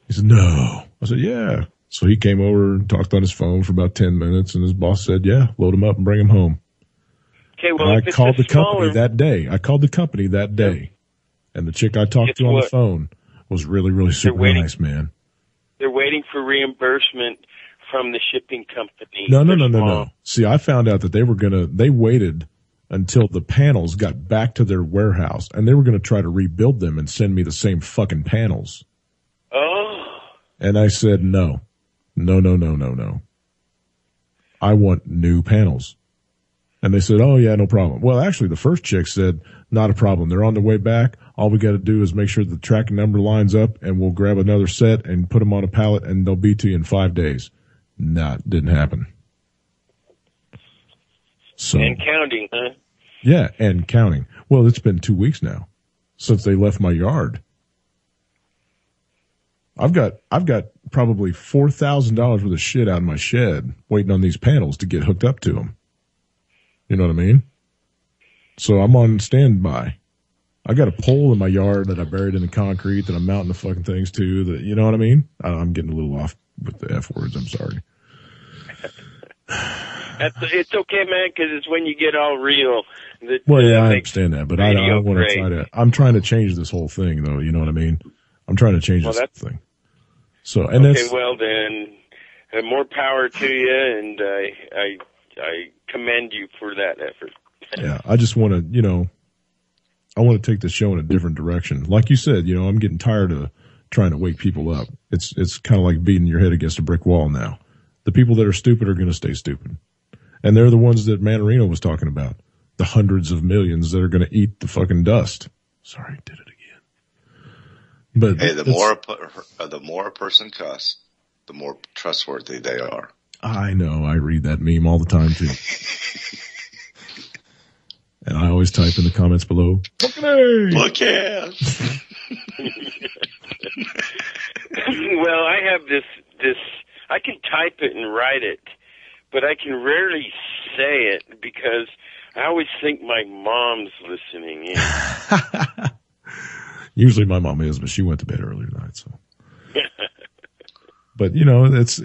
He said, no. I said, yeah. So he came over and talked on his phone for about 10 minutes, and his boss said, yeah, load him up and bring him home. Okay, well, and I called the company that day. And the chick I talked to on the phone was really, really super nice, man. They're waiting for reimbursement from the shipping company. No. See, I found out that they waited until the panels got back to their warehouse, and they were going to try to rebuild them and send me the same fucking panels. Oh. And I said, no. I want new panels. And they said, oh, yeah, no problem. Well, actually, the first chick said, not a problem. They're on their way back. All we got to do is make sure the tracking number lines up, and we'll grab another set and put them on a pallet, and they'll be to you in 5 days. Nah, it didn't happen. So, and counting, huh? Yeah, and counting. Well, it's been 2 weeks now since they left my yard. I've got probably $4,000 worth of shit out in my shed waiting on these panels to get hooked up to them. You know what I mean? So I'm on standby. I got a pole in my yard that I buried in the concrete that I'm mounting the fucking things to. That, you know what I mean? I'm getting a little off with the F words. I'm sorry. It's okay, man, because it's when you get all real. That, well, yeah, I understand that, but I want to great. try to. I'm trying to change this whole thing, though. You know what I mean? I'm trying to change this whole thing. So, and okay, that's well then, more power to you, and I commend you for that effort. Yeah, I just want to, you know, I want to take the show in a different direction. Like you said, you know, I'm getting tired of trying to wake people up. It's kind of like beating your head against a brick wall now. The people that are stupid are going to stay stupid. And they're the ones that Manarino was talking about. The hundreds of millions that are going to eat the fucking dust. Sorry, did it again. But hey, the more a person cuss, the more trustworthy they are. I know. I read that meme all the time too. And I always type in the comments below, fucking A! Fuck yeah! Well, I have this, I can type it and write it, but I can rarely say it because I always think my mom's listening in. Usually my mom is, but she went to bed early tonight, so. But, you know, that's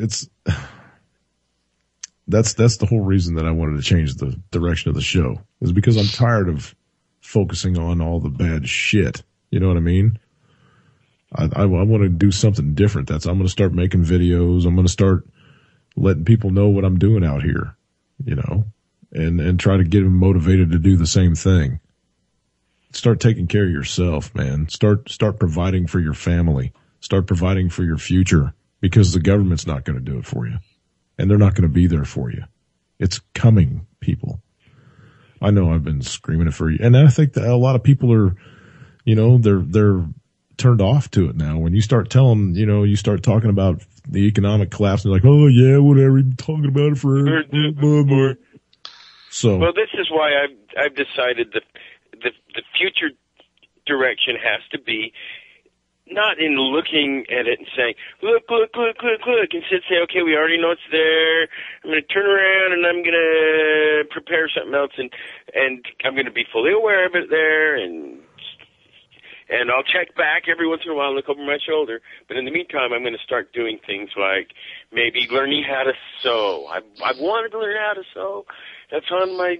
the whole reason that I wanted to change the direction of the show, is because I'm tired of focusing on all the bad shit. You know what I mean? I want to do something different. I'm going to start making videos. I'm going to start letting people know what I'm doing out here, you know, and try to get them motivated to do the same thing. Start taking care of yourself, man. Start providing for your family. Start providing for your future, because the government's not going to do it for you. And they're not going to be there for you. It's coming, people. I know I've been screaming it for you. And I think that a lot of people are, you know, they're turned off to it now. When you start telling, you know, you start talking about the economic collapse, and they're like, oh yeah, whatever, you've been talking about it forever. So. Well, this is why I've decided that the future direction has to be not in looking at it and saying, look, instead say, okay, we already know it's there. I'm going to turn around and I'm going to prepare something else, and I'm going to be fully aware of it there, and I'll check back every once in a while and look over my shoulder. But in the meantime, I'm going to start doing things like maybe learning how to sew. I've wanted to learn how to sew. That's on my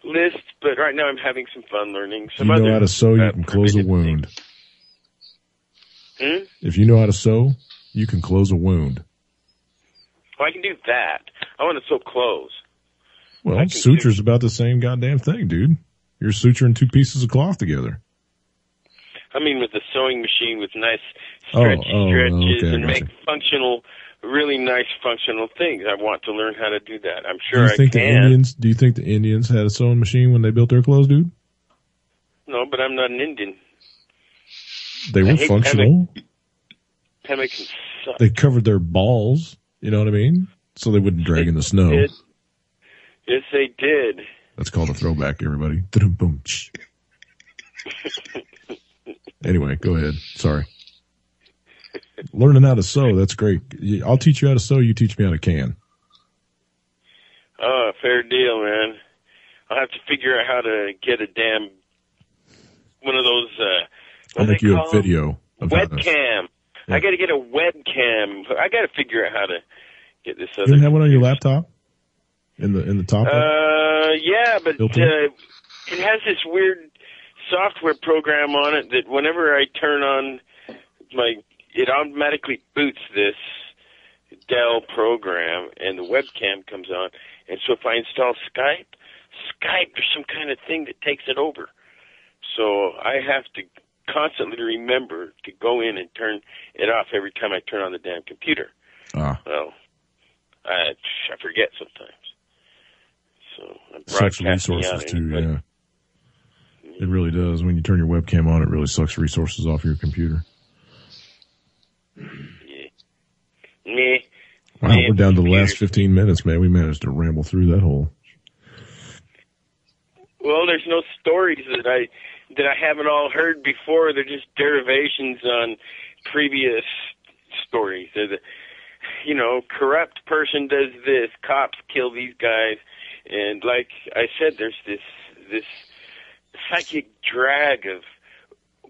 list, but right now I'm having some fun learning. If you know how to sew, you can close a wound. If you know how to sew, you can close a wound. Well, I can do that. I want to sew clothes. Well, suture's about the same goddamn thing, dude. You're suturing two pieces of cloth together. I mean, with the sewing machine with nice stretches okay, and make really nice functional things. I want to learn how to do that. I'm sure I can. Do you think the Indians had a sewing machine when they built their clothes, dude? No, but I'm not an Indian. They were functional. Pemmican sucks. They covered their balls, you know what I mean? So they wouldn't drag in the snow. Yes, they did. That's called a throwback, everybody. Boom. Anyway, go ahead. Sorry. Learning how to sew, that's great. I'll teach you how to sew, you teach me how to can. Oh, fair deal, man. I'll have to figure out how to get a damn one of those I'll make you a video of webcam. Yeah. I got to get a webcam. I got to figure out how to get this other. You don't have one on your laptop? In the top? Yeah, but it has this weird software program on it that whenever I turn on it automatically boots this Dell program, and the webcam comes on. And so if I install Skype, there's some kind of thing that takes it over. So I have to constantly remember to go in and turn it off every time I turn on the damn computer. Well, I forget sometimes. So I'm sucks resources too, yeah. It really does. When you turn your webcam on, it really sucks resources off your computer. Yeah. Wow, we're down to the last 15 minutes, man. We managed to ramble through that whole. Well, there's no stories that I haven't all heard before. They're just derivations on previous stories. They're corrupt person does this, cops kill these guys, and like I said, there's this psychic drag of,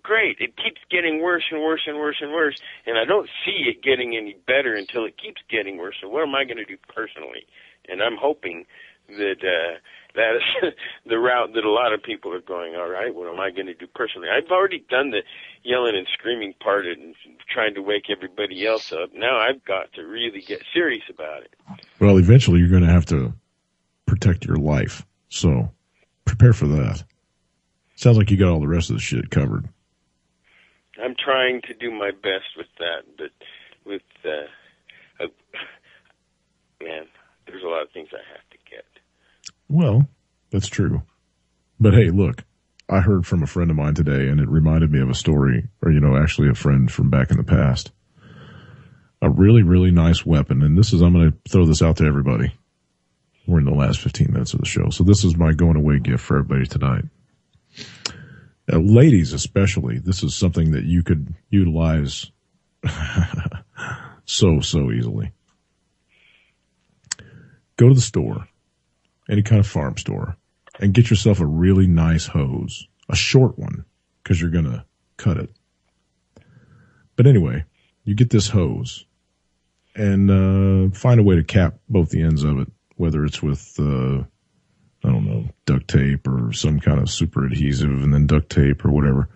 great, it keeps getting worse and worse and worse and worse, and I don't see it getting any better until it keeps getting worse. So what am I going to do personally? And I'm hoping that that is the route that a lot of people are going. All right, what am I going to do personally? I've already done the yelling and screaming part and trying to wake everybody else up. Now I've got to really get serious about it. Well, eventually you're going to have to protect your life, so prepare for that. Sounds like you got all the rest of the shit covered. I'm trying to do my best with that, but with man, there's a lot of things I have to get. Well, that's true. But hey, look, I heard from a friend of mine today, and it reminded me of a story, or, actually a friend from back in the past. A really, really nice weapon, and I'm going to throw this out to everybody. We're in the last 15 minutes of the show, so this is my going away gift for everybody tonight. Ladies especially, this is something that you could utilize so easily. Go to the store, any kind of farm store, and get yourself a really nice hose, a short one, because you're going to cut it. But anyway, you get this hose and find a way to cap both the ends of it, whether it's with duct tape or some kind of super adhesive and then duct tape or whatever.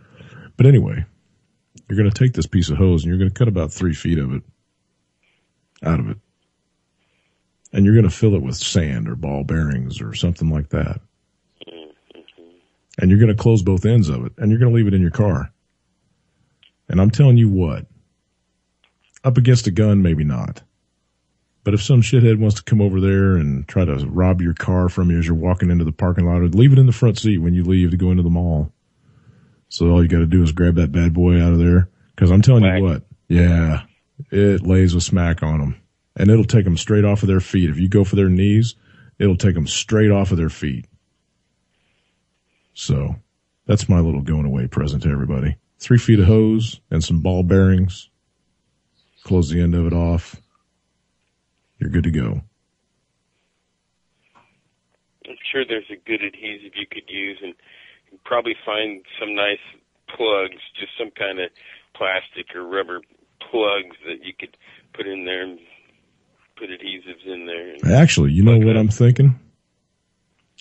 But anyway, you're going to take this piece of hose and you're going to cut about 3 feet of it out of it. And you're going to fill it with sand or ball bearings or something like that. And you're going to close both ends of it and you're going to leave it in your car. And I'm telling you what, up against a gun, maybe not. But if some shithead wants to come over there and try to rob your car from you as you're walking into the parking lot, or leave it in the front seat when you leave to go into the mall. So all you got to do is grab that bad boy out of there. Because I'm telling you what, yeah, it lays a smack on them. And it'll take them straight off of their feet. If you go for their knees, it'll take them straight off of their feet. So that's my little going away present to everybody. 3 feet of hose and some ball bearings. Close the end of it off. You're good to go. I'm sure there's a good adhesive you could use, and you probably find some nice plugs, just some kind of plastic or rubber plugs that you could put in there and put adhesives in there. Actually, you know what I'm thinking?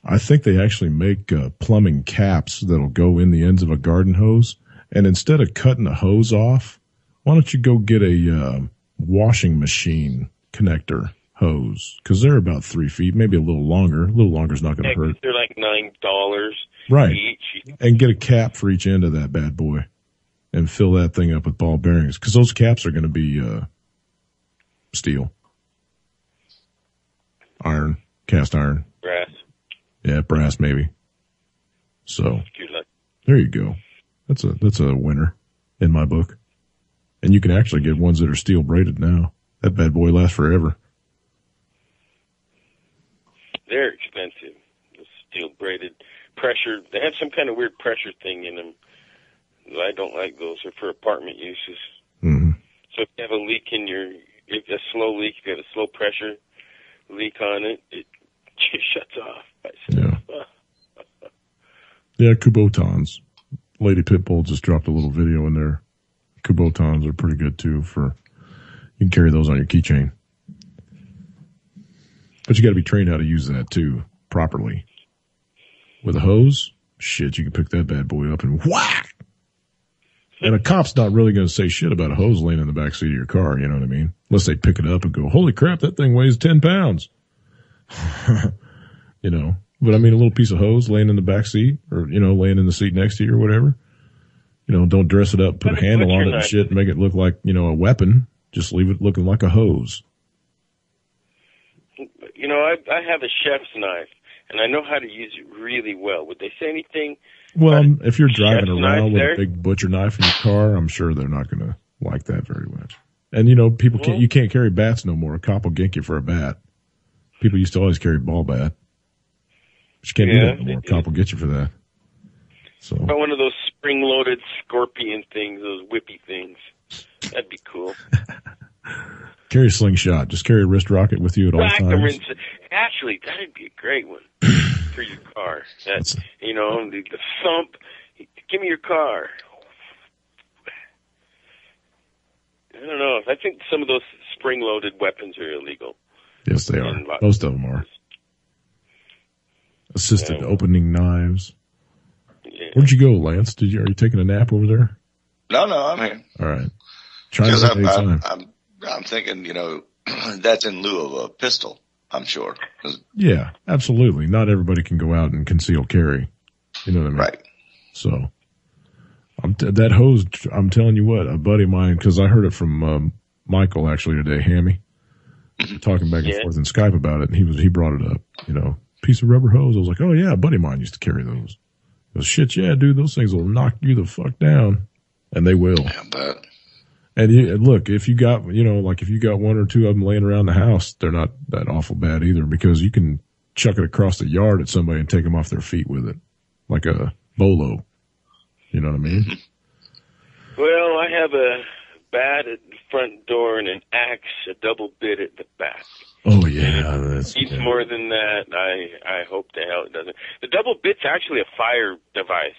I think they actually make plumbing caps that'll go in the ends of a garden hose, and instead of cutting the hose off, why don't you go get a washing machine connector hose, because they're about 3 feet, maybe a little longer. A little longer is not going to hurt. They're like $9 right. each. And get a cap for each end of that bad boy and fill that thing up with ball bearings, because those caps are going to be steel, iron, cast iron. Brass. Yeah, brass maybe. So there you go. That's a winner in my book. And you can actually get ones that are steel braided now. That bad boy lasts forever. They're expensive. The steel braided pressure. They have some kind of weird pressure thing in them. I don't like those. They're for apartment uses. Mm-hmm. So if you have a leak if you have a slow leak, if you have a slow pressure leak on it, it just shuts off. Yeah. Yeah, Kubotans. Lady Pitbull just dropped a little video in there. Kubotans are pretty good too you can carry those on your keychain. But you got to be trained how to use that too, properly. With a hose, shit, you can pick that bad boy up and whack! And a cop's not really going to say shit about a hose laying in the back seat of your car, you know what I mean? Unless they pick it up and go, holy crap, that thing weighs 10 pounds. But I mean, a little piece of hose laying in the back seat or, laying in the seat next to you or whatever. Don't dress it up, put a handle on it and shit and make it look like, a weapon. Just leave it looking like a hose. I have a chef's knife, and I know how to use it really well. Would they say anything? Well, if you're driving around with a big butcher knife in your car, I'm sure they're not going to like that very much. And, people you can't carry bats no more. A cop will gank you for a bat. People used to always carry a ball bat. But you can't do that no more. A cop will get you for that. So. Or one of those spring-loaded scorpion things, those whippy things. That'd be cool. Carry a slingshot. Just carry a wrist rocket with you at all times. Actually, that'd be a great one. for your car. That, you know, the thump. Give me your car. I don't know. I think some of those spring-loaded weapons are illegal. Yes, they are. Most of them are. Assisted opening knives. Yeah. Where'd you go, Lance? Are you taking a nap over there? No, I'm here. All right. Because I'm thinking, you know, that's in lieu of a pistol, I'm sure. Yeah, absolutely. Not everybody can go out and conceal carry. You know what I mean? Right. So, that hose, I'm telling you what, a buddy of mine, because I heard it from Michael actually today, Hammy, talking back and forth in Skype about it, and he brought it up, you know, piece of rubber hose. I was like, oh yeah, a buddy of mine used to carry those. He goes, shit, yeah, dude, those things will knock you the fuck down. And they will. Yeah, but. And look, if you got, you know, like if you got one or two of them laying around the house, they're not that awful bad either, because you can chuck it across the yard at somebody and take them off their feet with it. Like a bolo. You know what I mean? Well, I have a bat at the front door and an axe, a double bit at the back. Oh yeah, that's needs more than that. I hope the hell it doesn't. The double bit's actually a fire device.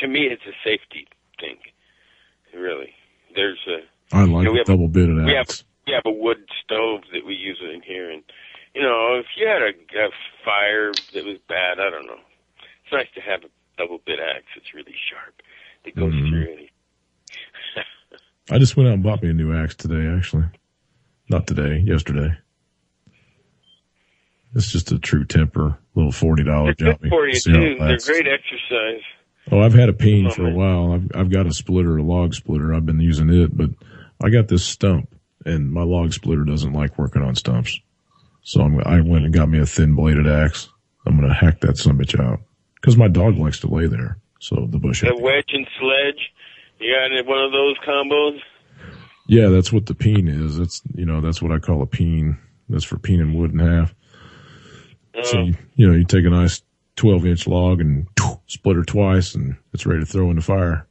To me, it's a safety thing. Really, there's a. I like a double bitted axe. We have a wood stove that we use in here, and you know, if you had a fire that was bad, I don't know. It's nice to have a double bit axe. It's really sharp. It goes through anything. I just went out and bought me a new axe today, actually. Not today, yesterday. It's just a true temper, little $40 job. They're good for you, too. They're great exercise. Oh, I've had a peen for a while. I've got a splitter, a log splitter. I've been using it, but I got this stump, and my log splitter doesn't like working on stumps. So I went and got me a thin-bladed axe. I'm going to hack that sumbitch out. Because my dog likes to lay there, so the bush. The wedge and sledge? You got one of those combos? Yeah, that's what the peen is. That's what I call a peen. That's for peening wood in half. So, you take a nice 12-inch log and split her twice, and it's ready to throw in the fire.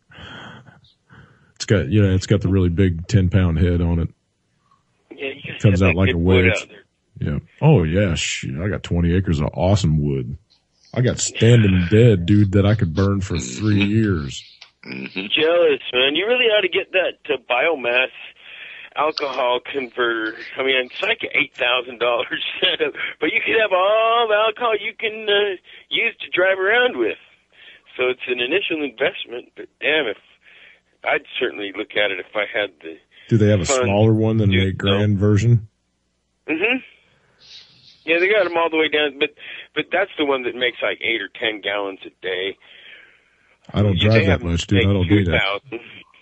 It's got the really big 10-pound head on it. Yeah, you comes out like a wedge. Yeah. Oh yeah, shit. I got 20 acres of awesome wood. I got standing dead, dude, that I could burn for 3 years. Jealous, man. You really ought to get that biomass alcohol converter. I mean, it's like $8,000 setup, but you could have all the alcohol you can use to drive around with. So it's an initial investment, but damn, I'd certainly look at it if I had the. Do they have a smaller one than the $8,000 version? Yeah, they got them all the way down, but that's the one that makes like 8 or 10 gallons a day. I don't drive that much, dude. I don't need that.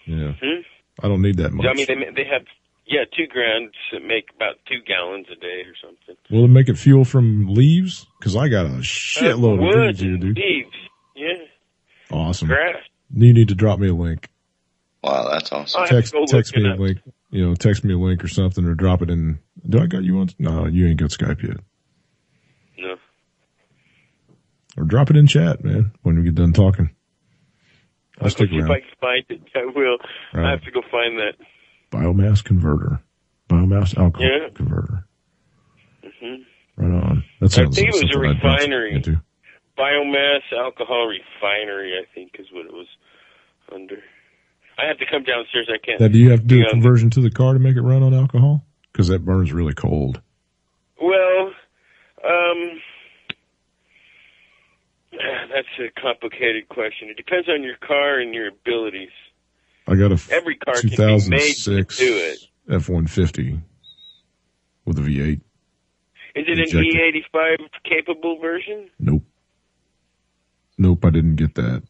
Yeah. I don't need that much. I mean, they have, 2 grands that make about 2 gallons a day or something. Will it make it fuel from leaves? Because I got a shitload of leaves here, dude. Leaves, yeah. Awesome. Grass. You need to drop me a link. Wow, that's awesome. Text me a link. Text me a link or something, or drop it in. Do I got you on? No, you ain't got Skype yet. No. Or drop it in chat, man, when we get done talking. I'll stick around. If I can find it, I will. Right. I have to go find that. Biomass converter. Biomass alcohol converter. Right on. That sounds I think it was a like refinery. Biomass alcohol refinery, I think, is what it was under. I have to come downstairs. I can't. Now, do you have to do a conversion to the car to make it run on alcohol? Because that burns really cold. Well, that's a complicated question. It depends on your car and your abilities. I got a every car 2006 can be made to do it. F-150 with a V8. Is it an E85 capable version? Nope, I didn't get that.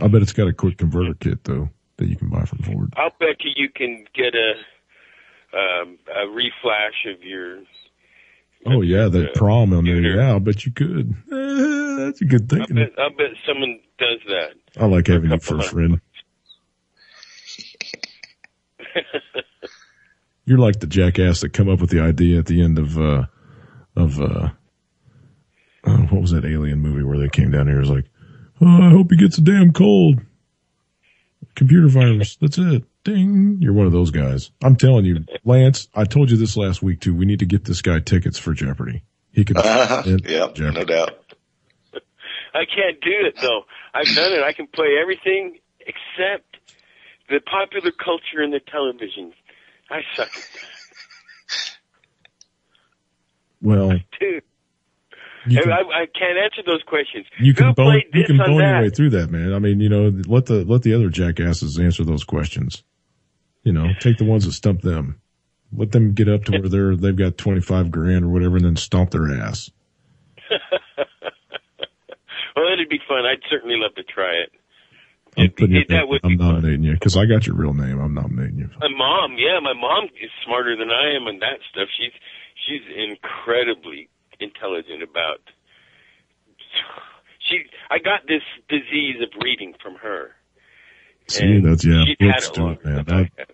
I bet it's got a quick converter kit, though, that you can buy from Ford. I'll bet you can get a reflash of your... Oh, yeah, that prom on there. Yeah, I'll bet you could. That's a good thing. I'll bet someone does that. I like having you for a friend. You're like the jackass that come up with the idea at the end of what was that alien movie where they came down here? It was like, oh, I hope he gets a damn cold. Computer virus. That's it. Ding. You're one of those guys. I'm telling you, Lance, I told you this last week too. We need to get this guy tickets for Jeopardy. He could. Yeah, no doubt. I can't do it though. I've done it. I can play everything except the popular culture and the television. I suck at that. Well, Dude. I can't answer those questions. You can bone your that? way through that, man. I mean, let the other jackasses answer those questions. Take the ones that stump them. Let them get up to where they've got 25 grand or whatever, and then stomp their ass. Well, it'd be fun. I'd certainly love to try it. I'm nominating you because I got your real name. I'm nominating you. My mom is smarter than I am on that stuff. She's incredibly intelligent about. I got this disease of reading from her. See, that's she's books had it too, longer man. than I have.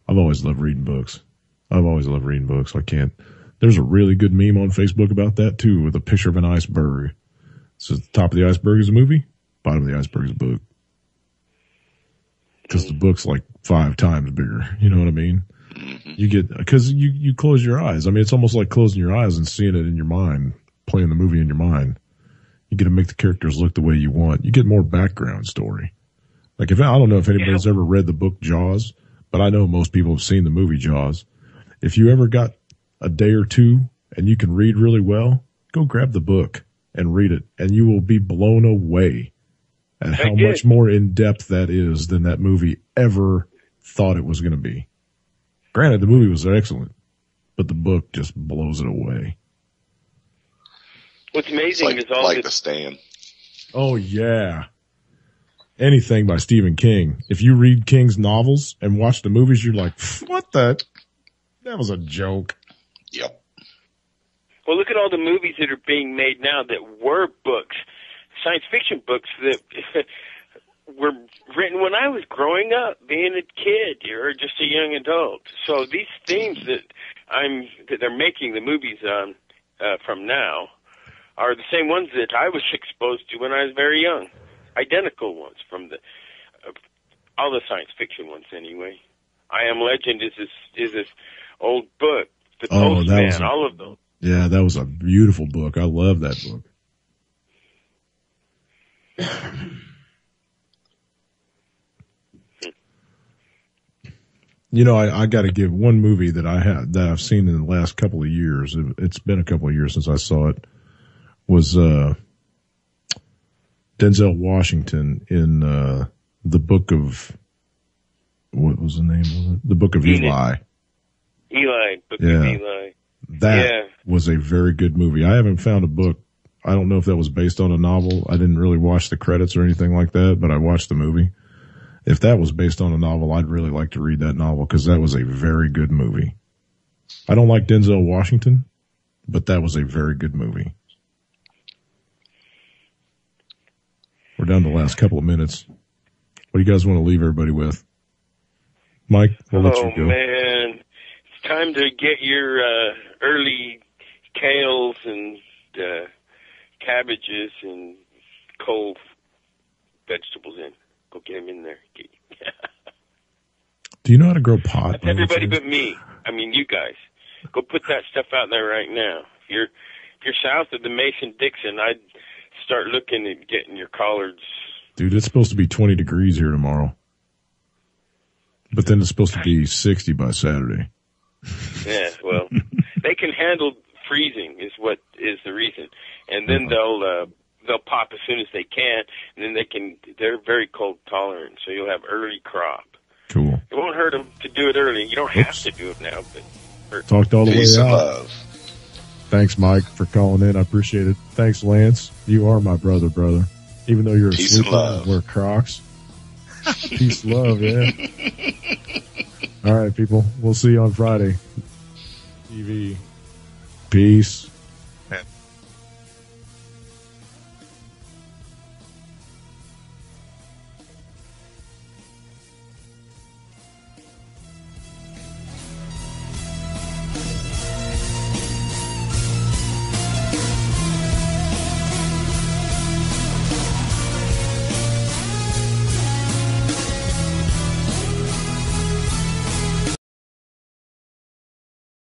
I've always loved reading books. I can't. There's a really good meme on Facebook about that too, with a picture of an iceberg. So the top of the iceberg is a movie, bottom of the iceberg is a book. Because the book's like 5 times bigger. You know what I mean? Mm-hmm. Because you close your eyes. I mean, it's almost like closing your eyes and seeing it in your mind, playing the movie in your mind. You get to make the characters look the way you want. You get more background story. Like I don't know if anybody's ever read the book Jaws, but I know most people have seen the movie Jaws. If you ever got a day or two and you can read really well, go grab the book and read it, and you will be blown away at how much more in depth that is than that movie ever thought it was going to be. Granted, the movie was excellent, but the book just blows it away. What's amazing is all The Stand. Oh yeah. Anything by Stephen King. If you read King's novels and watch the movies, you're like, what the? That was a joke. Yep. Well, look at all the movies that are being made now that were books, science fiction books that were written when I was growing up, being a kid or just a young adult. So these themes that they're making the movies from now are the same ones that I was exposed to when I was very young. Identical ones from all the science fiction ones anyway. I Am Legend is this old book. The Postman, all of those. Yeah, that was a beautiful book. I love that book. I got to give one movie that I've seen in the last couple of years. It's been a couple of years since I saw it. Was Denzel Washington in the Book of, what was the name of it? The Book of Eli. Book of Eli. That was a very good movie. I haven't found a book. I don't know if that was based on a novel. I didn't really watch the credits or anything like that, but I watched the movie. If that was based on a novel, I'd really like to read that novel because that was a very good movie. I don't like Denzel Washington, but that was a very good movie. We're down to the last couple of minutes. What do you guys want to leave everybody with? Mike, we'll let you go. Oh, man. It's time to get your early kales and cabbages and cold vegetables in. Go get them in there. Do you know how to grow pot? That's everybody but me. I mean, you guys. Go put that stuff out there right now. If you're south of the Mason-Dixon, I'd start looking at getting your collards. Dude, it's supposed to be 20 degrees here tomorrow. But then it's supposed to be 60 by Saturday. Yeah, well, they can handle freezing is the reason. And then they'll pop as soon as they can, and then they're very cold tolerant, so you'll have early crop. Cool. It won't hurt them to do it early. You don't have to do it now, but talked all the Peace way and out. love. Thanks, Mike, for calling in. I appreciate it. Thanks, Lance. You are my brother. Even though you're Peace asleep and love. and wear Crocs. Peace, love, yeah. All right, people. We'll see you on Friday. TV. Peace.